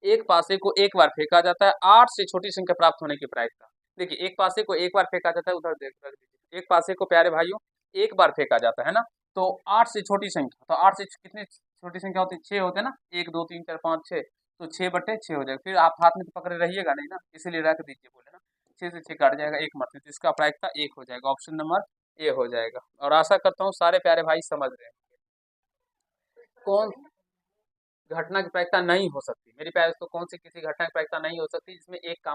एक पासे को एक बार फेंका जाता है, 8 से छोटी संख्या प्राप्त होने की प्रायिकता। देखिए एक पासे को एक बार फेंका जाता है, उधर देख रख दीजिए, एक पासे को प्यारे भाइयों एक बार फेंका जाता है ना, तो 8 से छोटी संख्या, तो 8 से कितनी छोटी संख्या होती है, 6 होते हैं ना, 1 2 3 4 5 6, तो 6/6 हो जाएगा। फिर आप हाथ में तो पकड़े रहिएगा नहीं ना, इसीलिए रख दीजिए, बोले ना 6 से 6 काट जाएगा, एक मत, तो इसका प्रायिकता 1 हो जाएगा, ऑप्शन नंबर ए हो जाएगा। और आशा करता हूँ सारे प्यारे भाई समझ रहे हैं। कौन घटना की प्रायिकता नहीं हो सकती मेरी प्यारे दोस्तों, कौन सी किसी घटना की प्रायिकता नहीं हो सकती जिसमें एक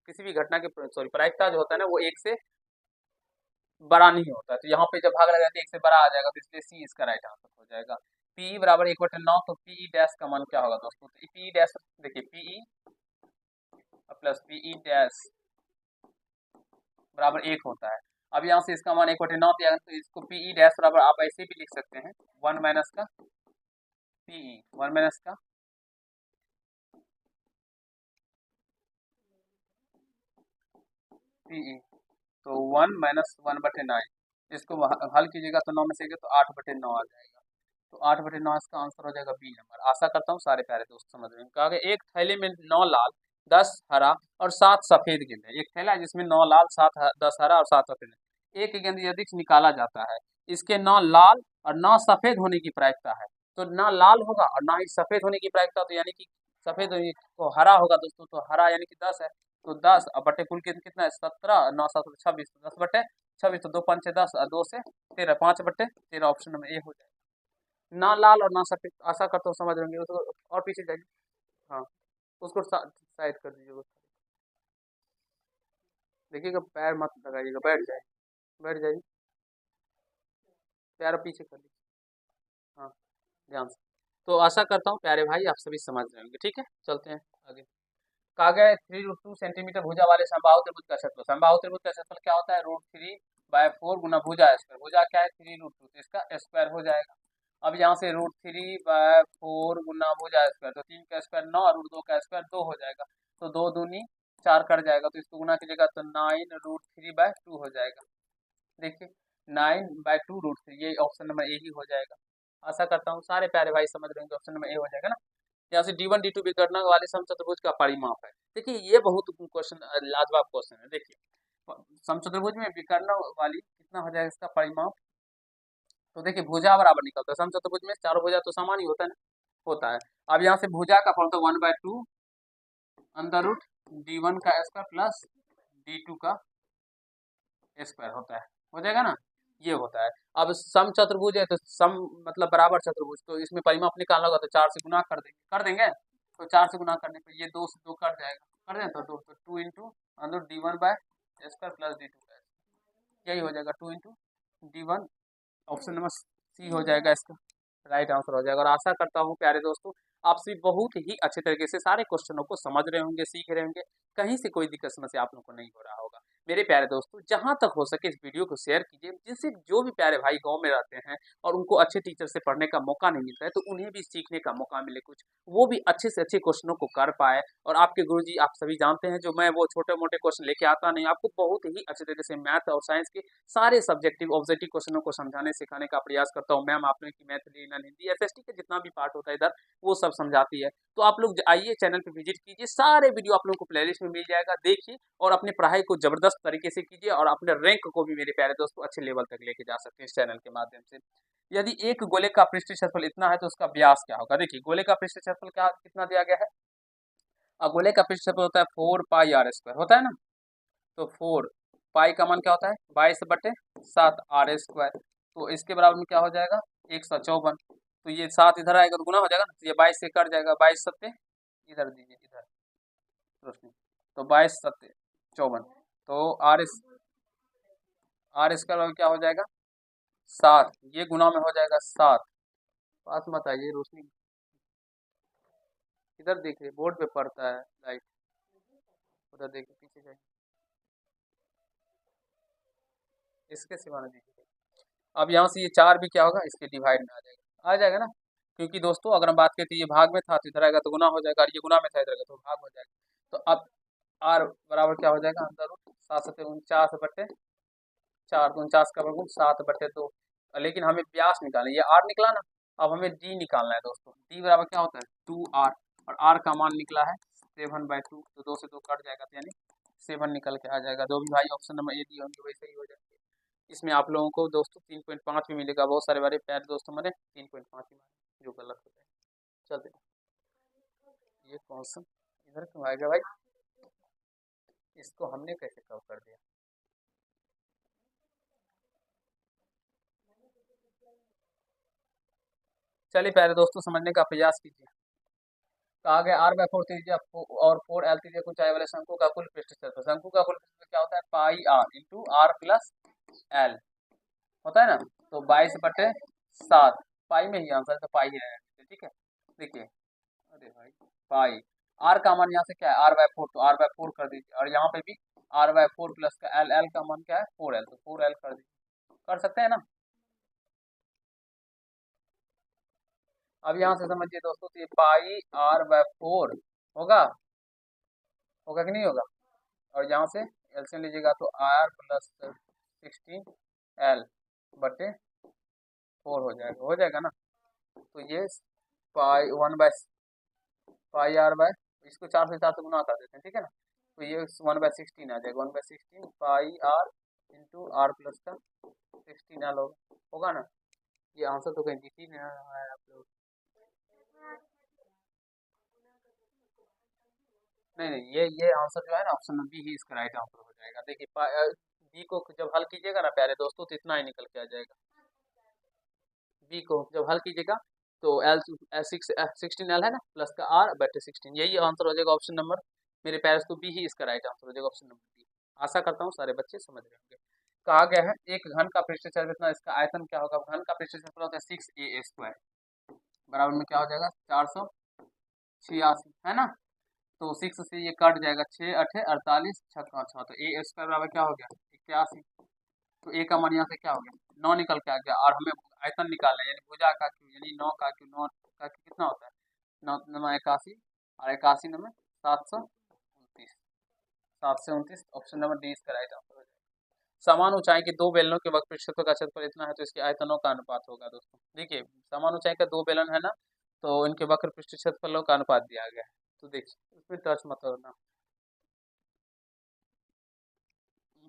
किसी भी घटना के सॉरी प्रायिकता जो होता है ना, वो एक से बड़ा नहीं होता है। तो यहाँ पे जब भाग लगा तो एक से बड़ा आ जाएगा, तो इसलिए सी इसका राइट आंसर हो जाएगा। पी बराबर 1/9, तो पीई डैश का मान क्या होगा दोस्तों, तो पीई डैश देखिए, पीई प्लस पीई डैश बराबर 1 होता है। अब यहाँ से इसका मान 1/9 दिया, तो इसको पीई डैश बराबर आप ऐसे भी लिख सकते हैं, 1 माइनस का पीई, 1 माइनस का पीई, तो 1 माइनस 1/9, इसको हल कीजिएगा तो 9 में से तो 8/9 आ जाएगा, तो 8/9 इसका आंसर हो जाएगा बी नंबर। आशा करता हूँ सारे प्यारे दोस्त समझ रहे हैं। कहा गया एक थैले में 9 लाल 10 हरा और 7 सफेद गेंद है, एक थैला है जिसमें 9 लाल 10 हरा और 7 सफेद है, एक गेंद यदि निकाला जाता है, इसके 9 लाल और 9 सफेद होने की प्रायिकता है, तो ना लाल होगा और ना ही सफेद होने की प्रायिकता, तो यानी कि सफेद तो हरा होगा दोस्तों, तो हरा यानी कि 10 है, तो 10 अब बटे कुल कितना है, 17 9 7 26, तो 10/26, तो 2 5 10 और 2 से 13, 5/13, ऑप्शन नंबर ए हो जाएगा। ना लाल और ना सफेद, आशा करता हूँ समझ रहे होंगे, उसको और पीछे जाइए, हाँ उसको साइड कर दीजिए, देखिएगा पैर मत लगाइएगा, बैठ जाए, बैठ जाइए, पैर पीछे कर लीजिए, हाँ ध्यान से। तो आशा करता हूँ प्यारे भाई आप सभी समझ रहे होंगे। ठीक है, चलते हैं आगे। कहा गया 3√2 सेंटीमीटर भुजा वाले समबाहु त्रिभुज का क्षेत्रफल, समबाहु त्रिभुज का क्षेत्रफल क्या होता है, √3/4 गुना भुजा स्क्वायर, भुजा क्या है 3√2, तो इसका स्क्वायर हो जाएगा। अब यहाँ से √3/4 गुना भुजा स्क्वायर, तो 3 का स्क्वायर 9 और √2 का स्क्वायर 2 हो जाएगा, तो 2 दूनी 4 कट जाएगा, तो इसको गुना कीजिएगा तो 9√3/2 हो जाएगा। देखिए 9/2 √3, ये ऑप्शन नंबर ए ही हो जाएगा। आशा करता हूँ सारे प्यारे भाई समझ रहे होंगे, ऑप्शन नंबर ए हो जाएगा ना। यहाँ से D1 D2 विकर्ण वाले समचतुर्भुज का परिमाप है। देखिए ये बहुत क्वेश्चन लाजवाब क्वेश्चन है। देखिए समचतुर्भुज में विकर्ण वाली कितना हो जाएगा इसका परिमाप, तो देखिए भुजा बराबर निकलता है, समचतुर्भुज में चारों भुजा तो समान ही होता है ना, होता है। अब यहाँ से भुजा का फॉर्म तो 1/2 अंडर रूट D1 का स्क्वायर प्लस D2 का स्क्वायर होता है, हो जाएगा ना, ये होता है। अब सम चतुर्भुज है तो सम मतलब बराबर चतुर्भुज, तो इसमें परिमाप निकालना होगा तो 4 से गुना कर देंगे, तो 4 से गुना करने पर ये 2 से 2 कट जाएगा, कर दें तो 2, तो 2 इंटू अंदर D1/स्क्वायर प्लस D2 का, यही हो जाएगा 2 into D1। Option number C हो जाएगा इसका राइट आंसर हो जाएगा। और आशा करता हूँ प्यारे दोस्तों आप सभी बहुत ही अच्छे तरीके से सारे क्वेश्चनों को समझ रहे होंगे, सीख रहे होंगे, कहीं से कोई दिक्कत समस्या आप लोग को नहीं हो रहा होगा। मेरे प्यारे दोस्तों जहां तक हो सके इस वीडियो को शेयर कीजिए, जिससे जो भी प्यारे भाई गांव में रहते हैं और उनको अच्छे टीचर से पढ़ने का मौका नहीं मिलता है, तो उन्हें भी सीखने का मौका मिले, कुछ वो भी अच्छे से अच्छे क्वेश्चनों को कर पाए। और आपके गुरुजी आप सभी जानते हैं जो मैं वो छोटे मोटे क्वेश्चन लेके आता नहीं, आपको बहुत ही अच्छे तरीके से मैथ और साइंस के सारे सब्जेक्टिव ऑब्जेक्टिव क्वेश्चनों को समझाने सिखाने का प्रयास करता हूँ। मैम आप लोगों की मैथिली नन हिंदी एसएसटी का जितना भी पार्ट होता है इधर वो सब समझाती है, तो आप लोग आइए चैनल पे विजिट कीजिए, सारे वीडियो आप लोगों को प्लेलिस्ट में मिल जाएगा, देखिए और अपनी पढ़ाई को जबरदस्त तरीके से कीजिए और अपने रैंक को भी मेरे प्यारे दोस्तों अच्छे लेवल तक लेके जा सकते हैं इस चैनल के माध्यम से। यदि एक गोले का पृष्ठीय क्षेत्रफल इतना है तो उसका व्यास क्या होगा। देखिए गोले का पृष्ठीय क्षेत्रफल क्या कितना दिया गया है, और गोले का पृष्ठीय क्षेत्रफल होता है 4πr² होता है ना, तो 4 पाई का मान क्या होता है 22/7 r², तो इसके बराबर में क्या हो जाएगा 154, तो ये 7 इधर आएगा तो गुना हो जाएगा ना, तो ये 22 से कट जाएगा, 22×7 इधर दीजिए इधर रोशनी, तो 22×7 = 54, तो r² क्या हो जाएगा 7, ये गुना में हो जाएगा 7। पास मत आइए रोशनी, इधर देखिए बोर्ड पे पड़ता है लाइट, उधर देखिए पीछे जाइए, इसके सिवा नहीं देखिए। अब यहाँ से ये 4 भी क्या होगा इसके डिवाइड में आ जाएगा ना, क्योंकि दोस्तों अगर हम बात करें तो ये भाग में था तो इधर आएगा तो गुना हो जाएगा, और ये गुना में था इधर आएगा तो भाग हो जाएगा। तो अब r बराबर क्या हो जाएगा अंदर रूट 7×49/4, तो 49 का वर्गमूल 7/2, लेकिन हमें व्यास निकालना है, ये r निकला ना, अब हमें d निकालना है दोस्तों। d बराबर क्या होता है 2r, और r का मान निकला है 7/2, तो 2 से 2 कट जाएगा, तो यानी 7 निकल के आ जाएगा। जो भी भाई ऑप्शन नंबर ए दी होंगे वैसे ही हो जाएंगे। इसमें आप लोगों को दोस्तों 3.5 भी मिलेगा, बहुत सारे बारे प्यारे दोस्तों मैंने 3.5 ही मारे जो गलत होता है। चलते ये क्वेश्चन इधर क्यों आएगा भाई, इसको हमने कैसे कवर कर दिया। चलिए प्यारे दोस्तों समझने का प्रयास कीजिए। कहा गया r/4 त्रिज्या और 4l त्रिज्या को चाहे वाले शंकु का कुल पृष्ठ क्षेत्रफल, शंकु का कुल पृष्ठ क्या होता है पाई r into r plus L होता है ना, तो 22/7 पाई में ही आंसर, तो पाई ही रहेगा, ठीक है। देखिए अरे भाई पाई, r का मान यहाँ से क्या है r/4, तो r/4 कर दीजिए, और यहाँ पे भी r/4 प्लस का l का मान क्या है 4l, तो 4l कर दीजिए, कर सकते हैं ना। अब यहाँ से समझिए दोस्तों, तो ये पाई r/4 होगा, होगा कि नहीं होगा, और यहाँ से एलसीएम लीजिएगा तो r प्लस 16l/4 हो जाएगा ना, तो ये पाई 1/पाई r, इसको 4 से गुना कर देते हैं, ठीक है ना, तो ये 1/16 आ जाएगा, 1/16 पाई r इंटू r प्लस का 16l होगा ना। ये आंसर तो कहीं दिख ही नहीं रहा है आप लोग, नहीं ये आंसर जो है ना ऑप्शन बी ही इसका राइट आंसर हो जाएगा। देखिए बी को जब हल कीजिएगा ना प्यारे दोस्तों तो इतना ही निकल के आ जाएगा, बी को जब हल कीजिएगा तो एल 16l है ना प्लस का r/16, यही आंसर हो जाएगा ऑप्शन नंबर मेरे प्यारे दोस्तों बी ही इसका राइट आंसर हो जाएगा, ऑप्शन नंबर बी। आशा करता हूँ सारे बच्चे समझ रहे होंगे। कहा गया है एक घन का पृष्ठीय क्षेत्रफल इतना, इसका आयतन क्या होगा, घन का पृष्ठीय क्षेत्रफल होता है 6a² बराबर में क्या हो जाएगा 486 है ना, तो 6 से ये कट जाएगा, 6 8 48 6 6, तो a² बराबर क्या हो गया 81, तो a का मान यहाँ से क्या हो गया 9 निकल के आ गया, और हमें आयतन निकालना है, यानी भुजा का क्यू, यानी 9 का क्यू, 9 का क्यू कितना होता है, 9 81, और 81 में 729, 729, ऑप्शन नंबर डी इसका राइट आंसर हो जाएगा। समान ऊंचाई के दो बेलनों के वक्र क्षेत्र का क्षेत्रफल इतना है तो इसके आयतनों का अनुपात होगा दोस्तों। देखिए समान ऊंचाई का दो बेलन है ना, तो इनके वक्र पृष्ठ क्षेत्रफलों का अनुपात दिया गया है, तो देखिए इसमें टच मत करना।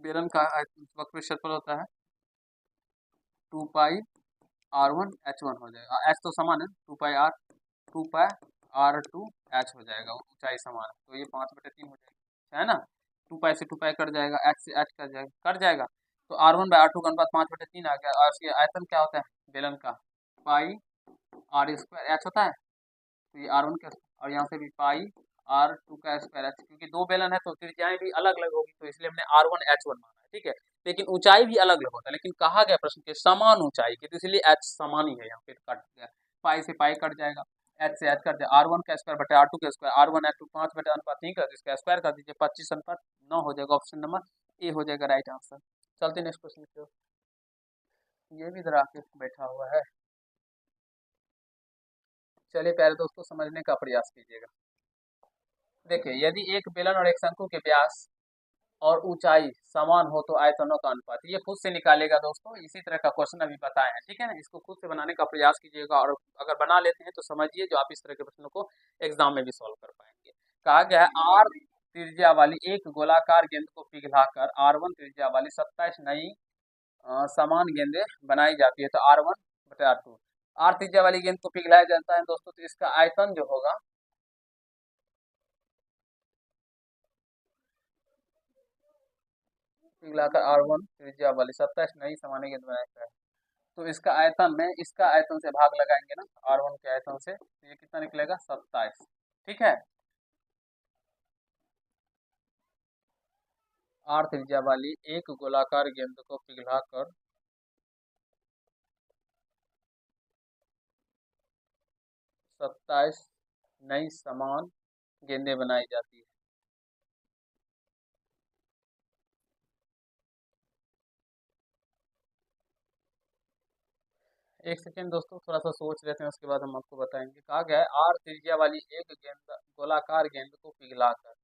बेलन का वक्र क्षेत्रफल होता है 2πr1h1 हो जाएगा, एच तो समान है, 2πr2h हो जाएगा, ऊंचाई समान है, तो ये 5/3 हो जाएगा, है ना। 2π से 2π कट जाएगा, एच से एच कट जाएगा, तो r1/r2 का अनुपात 5/3 आ गया, और इसके आयतन क्या होता है बेलन का, पाई आर स्क्वायर एच होता है, तो ये R1 का, और यहाँ से भी पाई R2 का स्क्वायर एच, क्योंकि दो बेलन है तो त्रिज्याएं भी अलग अलग होगी, तो इसलिए हमने R1H1 माना है, ठीक है। लेकिन ऊंचाई भी अलग अलग होता है, लेकिन कहा गया प्रश्न के समान ऊंचाई की, तो इसलिए एच समान ही है, यहाँ पे कट गया, पाई से पाई कट जाएगा, एच से एच कट जाएगा, R1 का स्क्वायर बटे R2 का स्क्वायर, R1H2 5/3 कर, इसका स्क्वायर कर दीजिए, 25/9 हो जाएगा, ऑप्शन नंबर ए हो जाएगा राइट आंसर। चलते नेक्स्ट क्वेश्चन की ओर। ये भी इधर आके बैठा हुआ है, चलिए प्यारे दोस्तों समझने का प्रयास कीजिएगा। देखिए यदि एक बेलन और एक शंकु के व्यास और ऊंचाई समान हो तो आयतनों का अनुपात, ये खुद से निकालेगा दोस्तों, इसी तरह का क्वेश्चन अभी बताए हैं, ठीक है ना, इसको खुद से बनाने का प्रयास कीजिएगा, और अगर बना लेते हैं तो समझिए जो आप इस तरह के प्रश्नों को एग्जाम में भी सॉल्व कर पाएंगे। कहा गया है आर त्रिज्या वाली एक गोलाकार गेंद को पिघलाकर R1 त्रिज्या वाली 27 नई समान गेंदें बनाई जाती है, तो R1/R2, आर त्रिज्या वाली गेंद को पिघलाया जाता है दोस्तों, तो इसका आयतन जो होगा पिघलाकर R1 त्रिज्या वाली 27 नई समान गेंद बनाया है, तो इसका आयतन में इसका आयतन से भाग लगाएंगे ना, R1 के आयतन से, तो ये कितना निकलेगा 27, ठीक है। आर त्रिज्या वाली एक गोलाकार गेंद को पिघलाकर 27 नई समान गेंदें बनाई जाती है। एक सेकेंड दोस्तों, थोड़ा सा सोच लेते हैं, उसके बाद हम आपको बताएंगे। कहा गया है आर त्रिज्या वाली एक गेंद गोलाकार गेंद को पिघलाकर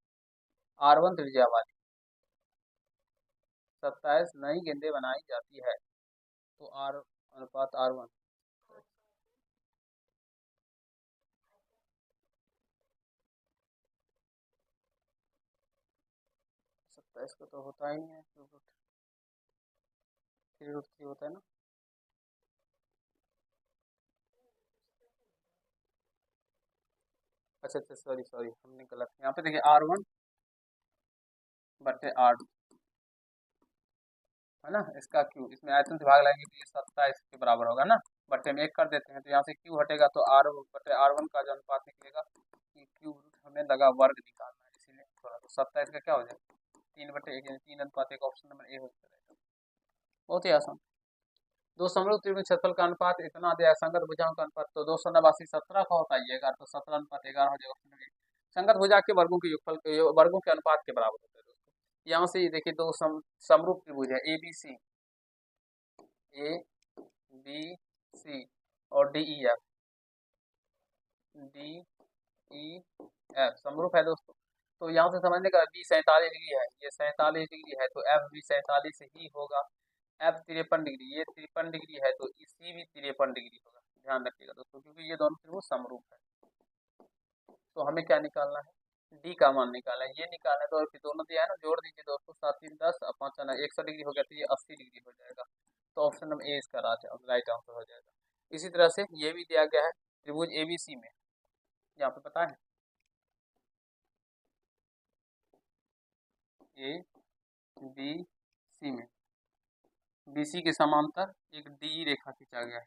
R1 त्रिज्या वाली 27 नई गेंदें बनाई जाती है, तो R अनुपात R1, 27 का तो होता ही है, 3√3 होता है ना, अच्छा अच्छा सॉरी सॉरी हमने गलत, यहाँ पे देखिए R1/R2 है ना, इसका क्यू, इसमें आयतन से भाग लगाएंगे तो ये 27 के बराबर होगा ना, बट्टे में 1 कर देते हैं, तो यहाँ से क्यू हटेगा तो R1/R1 का जो अनुपात निकलेगा, कि क्यू रूट हमें लगा वर्ग निकालना है, इसीलिए थोड़ा, तो 27 का क्या हो जाएगा 3/1, यानी 3:1, ऑप्शन नंबर ए हो जाएगा, बहुत ही आसान। दो समरूप त्रिभुज क्षेत्रफल का अनुपात इतना दिया है, संगत भुजाओं का अनुपात तो 289 17 का होता है, ये 11 तो 17:11 हो जाएगा। संगत भुजा के वर्गों के योगफल वर्गों के अनुपात के बराबर होता है दोस्तों। यहाँ से देखिए दो समरूप त्रिभुज है ABC और DEF समरूप है दोस्तों। तो यहाँ से समझने का, बी 47 डिग्री है, ये 47 डिग्री है, तो एफ भी 47 ही होगा, एफ 53 डिग्री, ये 53 डिग्री है, तो सी भी 53 डिग्री होगा, ध्यान रखिएगा दोस्तों, क्योंकि ये दोनों त्रिभुज समरूप है। तो हमें क्या निकालना है, डी का मान निकालना है, ये निकालना है, तो फिर दोनों दिया है ना, जोड़ दीजिए दोस्तों, 7 3 10 और 5 9 100 डिग्री हो गया, तो ये 80 डिग्री हो जाएगा, तो ऑप्शन नंबर ए इसका राइट आंसर हो जाएगा। इसी तरह से ये भी दिया गया है त्रिभुज ABC में, यहाँ पे पता है ABC में BC के समांतर एक DE रेखा खींचा गया है,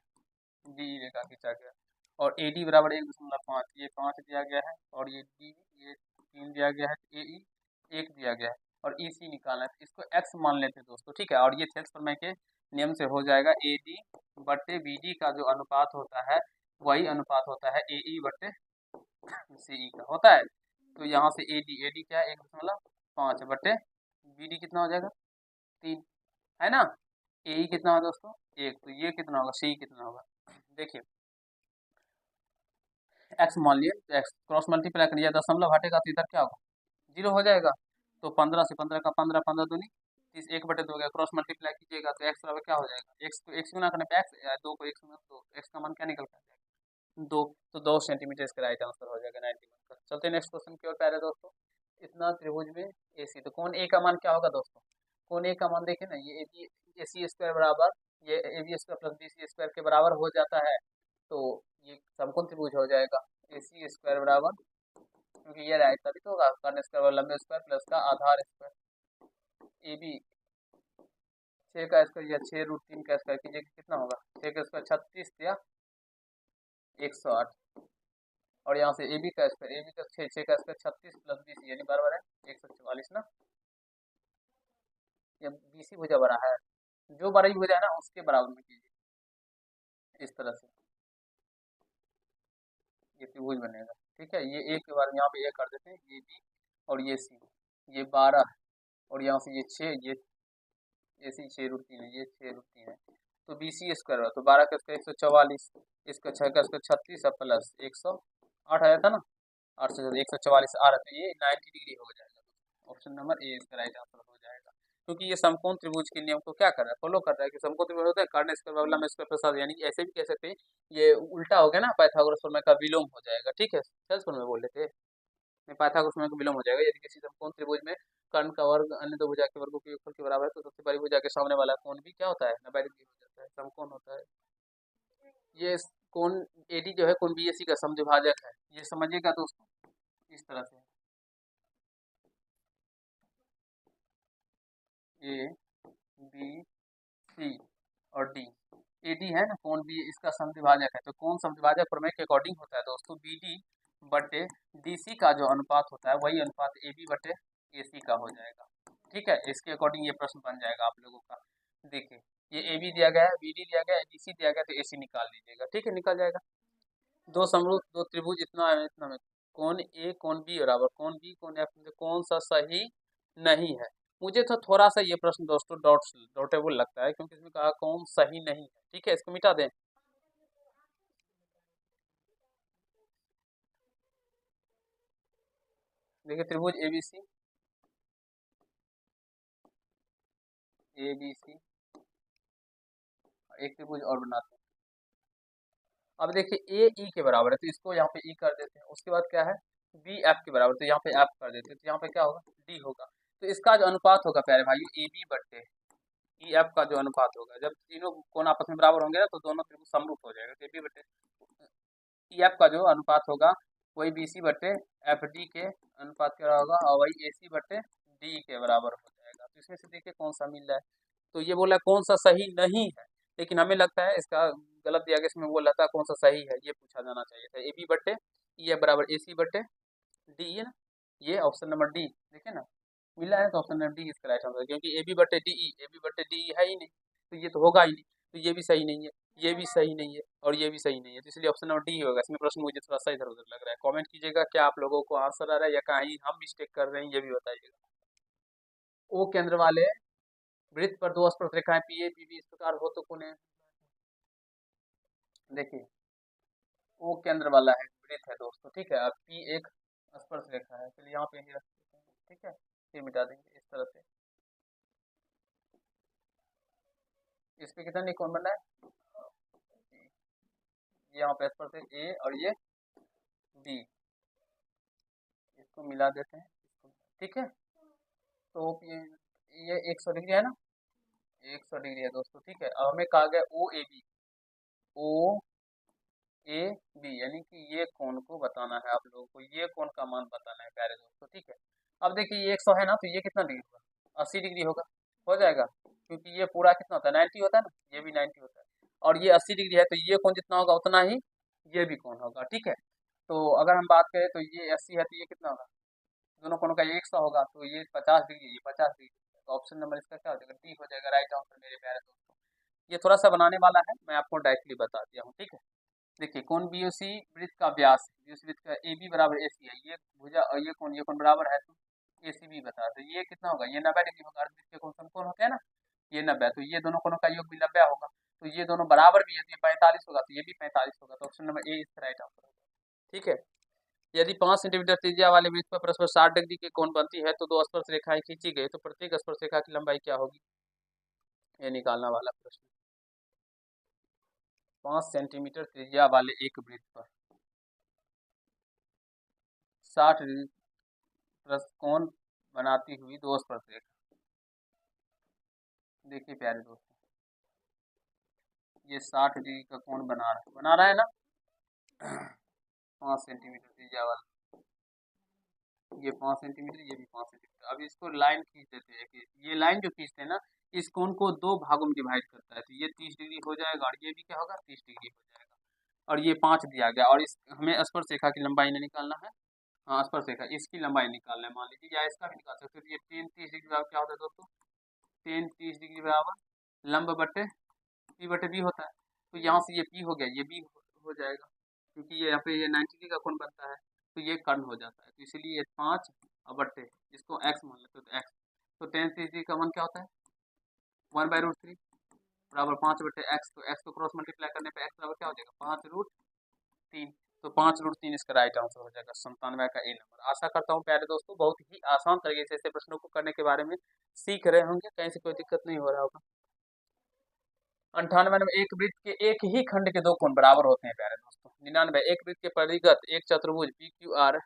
DE रेखा खींचा गया है, और AD बराबर 1.5, ये 5 दिया गया है, और ये D ये 3 दिया गया है, AE 1 दिया गया है, और EC निकालना है, तो इसको x मान लेते हैं दोस्तों, ठीक है, और ये थेल्स प्रमेय के नियम से हो जाएगा, AD बटे BD का जो अनुपात होता है वही अनुपात होता है AE बटे CE का होता है, तो यहाँ से AD क्या है 1.5 बटे BD कितना हो जाएगा 3, है ना, AE कितना है दोस्तों 1, तो ये कितना होगा, सी कितना होगा। देखिए एक्स मान लिए, तो एक्स क्रॉस मल्टीप्लाई करिए, दशमलव हटेगा तो इधर क्या होगा, 0 हो जाएगा। तो 15 से 15 का 15, 15 दूनी 30, 1/2 हो गया। क्रॉस मल्टीप्लाई कीजिएगा तो एक्स बराबर क्या हो जाएगा, एक्स को एक्स गुना करने पे एक्स, 2 को एक्स गुना तो एक्स का मान क्या निकल कर जाएगा, 2। तो 2 सेंटीमीटर इसका राइट आंसर हो जाएगा 91 का। चलते हैं नेक्स्ट क्वेश्चन की ओर प्यारे दोस्तों। इतना त्रिभुज में AC, तो कौन ए का मान क्या होगा दोस्तों, कौन ए का मान देखिए ना, ये AC स्क्वायर बराबर ये AB square plus BC square के बराबर हो जाता है। तो ये समकोण त्रिभुज हो जाएगा AC स्क्वायर बराबर, क्योंकि ये राइट तभी तो होगा, कर्ण स्क्वायर बराबर लंबे स्क्वायर प्लस का आधार स्क्वायर। AB 6 का स्क्वायर या 6√3 का स्क्वायर कीजिए कितना होगा, 6 का स्क्वायर 36 या 108। और यहाँ से AB का स्क्वायर, AB का 6 का स्क्वायर 36 प्लस 20 यानी बराबर है 144 ना। या BC भुजा बड़ा है, जो बड़ा ही भुजा है ना उसके बराबर में कीजिए, इस तरह से ये त्रिभुज बनेगा। ठीक है, ये एक के बार यहाँ पे एक कर देते हैं, ये B और ये C, ये 12 है और यहाँ से ये 6, ये AC 6√3 है, ये 6√3 है। तो BC स्क्वायर तो 12 का स्क्वायर 144, इसका 6 का स्क्वायर 36 और प्लस 108 आया था ना, 8 से 144 आ रहा था, ये 90 डिग्री हो जाएगा। ऑप्शन नंबर ए इसका राइट आंसर हो जाएगा, क्योंकि ये समकोण त्रिभुज के नियम को क्या कर रहा है, फॉलो कर रहा है कि समकोण त्रिभुज होता है कर्ण स्क्वायर बराबर लंब स्क्वायर प्लस आधार, यानी कि ऐसे भी कह सकते हैं ये उल्टा हो गया ना, पाइथागोरस प्रमेय का विलोम हो जाएगा। ठीक है, सेल्स में बोल रहे थे, पाइथागोरस प्रमेय का विलोम हो जाएगा। यदि किसी समकोण त्रिभुज में कर्ण का वर्ग अन्य दो भुजा के वर्गों के योगफल के बराबर है तो सबसे बड़ी भुजा के सामने वाला कोण भी क्या होता है, 90 डिग्री हो जाता है, समकोण होता है। ये कोण AD जो है कोण BAC का समद्विभाजक है, ये समझिएगा दोस्तों इस तरह से, A B C और D, AD है ना कोण B इसका समद्विभाजक है, तो कोण समद्विभाजक प्रमेय के अकॉर्डिंग होता है दोस्तों BD बटे DC का जो अनुपात होता है वही अनुपात AB बटे AC का हो जाएगा। ठीक है, इसके अकॉर्डिंग ये प्रश्न बन जाएगा आप लोगों का। देखिए ये AB दिया गया है, BD दिया गया है, DC दिया गया है, तो AC निकाल लीजिएगा। ठीक है, निकल जाएगा। दो समरूप दो त्रिभुज इतना है इतना में, कोण A कोण B बराबर कोण B कोण F में कौन सा सही नहीं है। मुझे तो थोड़ा सा ये प्रश्न दोस्तों डाउटेबल लगता है, क्योंकि इसमें कहा कौन सही नहीं है। ठीक है, इसको मिटा दें। देखिए त्रिभुज ABC एक त्रिभुज और बनाते हैं। अब देखिए A E के बराबर है तो इसको यहाँ पे E कर देते हैं, उसके बाद क्या है B F के बराबर, तो यहाँ पे F कर देते हैं, तो यहाँ पे क्या होगा D होगा। तो इसका जो अनुपात होगा प्यारे भाई AB बटे EF का जो अनुपात होगा, जब तीनों कोण आपस में बराबर होंगे ना तो दोनों त्रिभुज समरूप हो जाएगा। तो AB बटे EF का जो अनुपात होगा वही BC बटे FD के अनुपात के बराबर होगा और वही AC बटे D के बराबर हो जाएगा। तो इसमें से देखिए कौन सा मिल रहा है, तो ये बोला कौन सा सही नहीं है, लेकिन हमें लगता है इसका गलत दिया गया, इसमें वो लगता है कौन सा सही है ये पूछा जाना चाहिए था। AB बटे EF बराबर AC बटे D है ना, ये ऑप्शन नंबर डी देखिए ना मिला है, तो ऑप्शन नंबर डी इसका राइट आंसर, क्योंकि AB बटे डी है ही नहीं, तो ये तो होगा ही नहीं, तो ये भी सही नहीं है, ये भी सही नहीं है और ये भी सही नहीं है, तो इसलिए ऑप्शन नंबर डी होगा। इसमें प्रश्न मुझे थोड़ा सा इधर उधर लग रहा है, कमेंट कीजिएगा क्या आप लोगों को आंसर आ रहा है या कहीं हम मिस्टेक कर रहे हैं, ये भी बताइएगा। ओ केंद्र वाले वृत्त पर दो स्पर्श रेखाएं PA PB इस प्रकार हो तो कौन है। देखिए ओ केंद्र वाला है वृत्त है दोस्तों। ठीक है, अब P एक स्पर्श रेखा है, चलिए यहाँ पे ही रख देते हैं। ठीक है, फिर मिटा देंगे इस तरह से। इस पे कितना निकोण बना है, यहाँ पे स्पर्श है A और ये B, इसको मिला देते हैं। ठीक है, तो ये 100 डिग्री है ना, 100 डिग्री है दोस्तों। ठीक है, अब हमें कहा गया ओ ए बी, यानी कि ये कोण को बताना है आप लोगों को, ये कोण का मान बताना है प्यारे दोस्तों। ठीक है, अब देखिए ये 100 है ना, तो ये कितना डिग्री होगा, 80 डिग्री होगा, हो जाएगा, क्योंकि ये पूरा कितना होता है 90 होता है ना, ये भी 90 होता है, और ये 80 डिग्री है, तो ये कोण जितना होगा उतना ही ये भी कोण होगा। ठीक है, तो अगर हम बात करें तो ये 80 है, तो ये कितना होगा, दोनों कोणों का ये 100 होगा, तो ये 50 डिग्री, ये 50 डिग्री, तो ऑप्शन नंबर इसका क्या हो जाएगा, डी हो जाएगा राइट आंसर मेरे प्यारे दोस्तों। ये थोड़ा सा बनाने वाला है, मैं आपको डायरेक्टली बता दिया हूँ। ठीक है, देखिए कोण BOC वृत्त का व्यास है, BOC वृत्त का AB बराबर AC है, ये भुजा और ये कोण बराबर है, तो ACB बता, तो ये कितना होगा, ये 90 डिग्री होगा, अर्धवृत्त के कोण समकोण होते हैं ना, ये 90, तो ये दोनों कोणों का योग भी 90 होगा। तो ये दोनों बराबर भी है, तो ये 45 होगा, तो ये भी 45 होगा, तो ऑप्शन नंबर ए इसका राइट आंसर होगा। ठीक है। यदि 5 सेंटीमीटर त्रिज्या वाले वृत्त पर परस्पर 60 डिग्री के कोण बनती है तो दो स्पर्श रेखाएं खींची गई, तो प्रत्येक स्पर्श रेखा की लंबाई क्या होगी, ये निकालना वाला प्रश्न। 5 सेंटीमीटर त्रिज्या वाले एक वृत्त पर 60 डिग्री कोण बनाती हुई दो स्पर्श रेखा। देखिए प्यारे दोस्तों, ये 60 डिग्री का कोण बना रहा है ना 5 सेंटीमीटर त्रिज्या वाला, ये 5 सेंटीमीटर, ये भी 5 सेंटीमीटर। अब इसको लाइन खींच देते हैं कि ये लाइन जो खींचते हैं ना, इस कोण को दो भागों में डिवाइड करता है, तो ये 30 डिग्री हो जाएगा और ये भी क्या होगा 30 डिग्री हो जाएगा, और ये 5 दिया गया, और इस हमें स्पर्श रेखा की लंबाई नहीं निकालना है। हाँ, स्पर्श रेखा इसकी लंबाई निकालना है, मान लीजिए, या इसका भी निकाल सकते हो। तो ये 30 डिग्री बराबर क्या होता है दोस्तों, 30 डिग्री बराबर लंब बटे पी बटे बी होता है। तो यहाँ से ये पी हो गया, ये बी हो जाएगा, क्योंकि ये यहाँ पे ये 90 डिग्री का कोण बनता है, तो ये कर्ण हो जाता है। तो इसीलिए ये 5 और बट्टे इसको x मान लेते हो, तो x, तो 10 का मान क्या होता है 1/√3 बराबर 5 बट्टे x, तो x को क्रॉस मल्टीप्लाई करने पे x बराबर क्या हो जाएगा 5√3, तो 5√3 इसका राइट आंसर हो जाएगा 97 का ए नंबर। आशा करता हूँ प्यारे दोस्तों बहुत ही आसान तरीके से ऐसे प्रश्नों को करने के बारे में सीख रहे होंगे, कहीं से कोई दिक्कत नहीं हो रहा होगा। 98 में एक वृत्त के एक ही खंड के दो कोण बराबर होते हैं प्यारे दोस्तों। 99 एक वृत्त के परिगत एक चतुर्भुज पी क्यू आर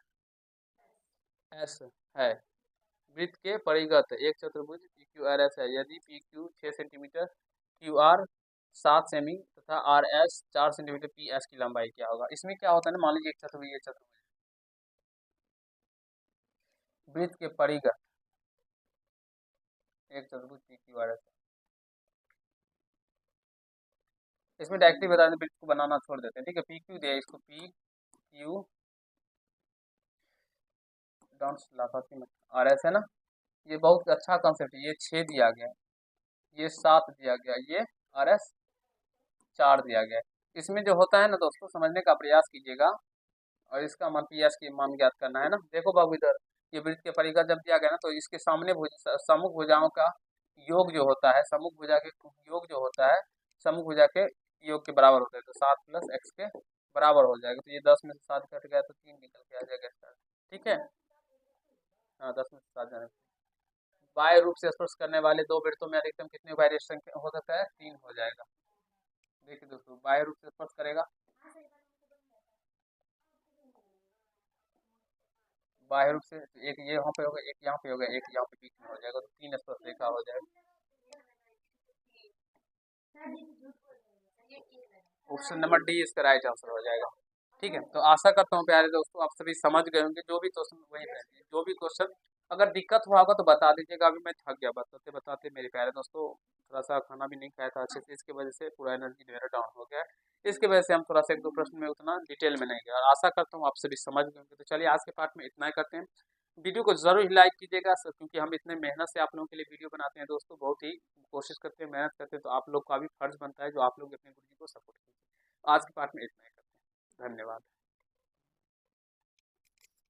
एस है, वृत्त के परिगत एक चतुर्भुज पी क्यू आर एस है, यदि P Q 6 centimetre, Q R 7 सेमी तथा R S 4 centimetre, P S की लंबाई क्या होगा। इसमें क्या होता है ना, मान लीजिए एक चतुर्भुज वृत्त के परिगत एक चतुर्भुज पी क्यू आर एस, इसमें डायरेक्टली बता दें, वृत्त को बनाना छोड़ देते हैं। ठीक है, पी क्यू दिया, इसको पी क्यू आर एस है ना, ये बहुत अच्छा कॉन्सेप्ट है। ये 6 दिया गया, ये 7 दिया गया, ये आर एस 4 दिया गया। इसमें जो होता है ना दोस्तों, समझने का प्रयास कीजिएगा, और इसका मान पी एस की मान ज्ञात करना है ना। देखो बाबू इधर, ये वृत्त के परिगत जब दिया गया ना, तो इसके सामने सम्मुख भुजाओं का योग जो होता है, सम्मुख भुजा के योग जो होता है, सम्मुख भुजा के योग के बराबर होता है, तो 7 + x के बराबर हो जाएगा। तो ये 10 में से 7 कट गया, तो 3 निकल के आ जाएगा इसका। ठीक है, हाँ 10 में से 7 जाने, बाह्य रूप से स्पर्श करने वाले दो वृत्तों में अधिकतम कितने वेरिएशन हो सकता है, 3 हो जाएगा। देखिए दोस्तों, बाह्य रूप से स्पर्श करेगा, बाह्य रूप से एक ये यहाँ पे होगा, एक यहाँ पे होगा, एक यहाँ पे बीच में हो जाएगा, तो 3 स्पर्श रेखा हो जाएगा। ऑप्शन नंबर डी इसका राइट आंसर हो जाएगा। ठीक है, तो आशा करता हूँ प्यारे दोस्तों आप सभी समझ गए होंगे। जो भी क्वेश्चन वही रहती है, जो भी क्वेश्चन अगर दिक्कत हुआ होगा तो बता दीजिएगा। अभी मैं थक गया बताते बताते मेरे प्यारे दोस्तों, थोड़ा सा खाना भी नहीं खाया था अच्छे से, इसके वजह से पूरा एनर्जी मेरा डाउन हो गया है। इसके वजह से हम थोड़ा सा एक दो प्रश्न में उतना डिटेल में नहीं गए, और आशा करता हूँ आप सभी समझ गए होंगे। तो चलिए आज के पार्ट में इतना ही करते हैं। वीडियो को जरूर ही लाइक कीजिएगा क्योंकि हम इतने मेहनत से आप लोगों के लिए वीडियो बनाते हैं दोस्तों, बहुत ही कोशिश करते हैं, मेहनत करते हैं, तो आप लोग का भी फर्ज बनता है जो आप लोग अपने गुरु जी को सपोर्ट कीजिए। आज के पार्ट में इतना ही करते हैं, धन्यवाद।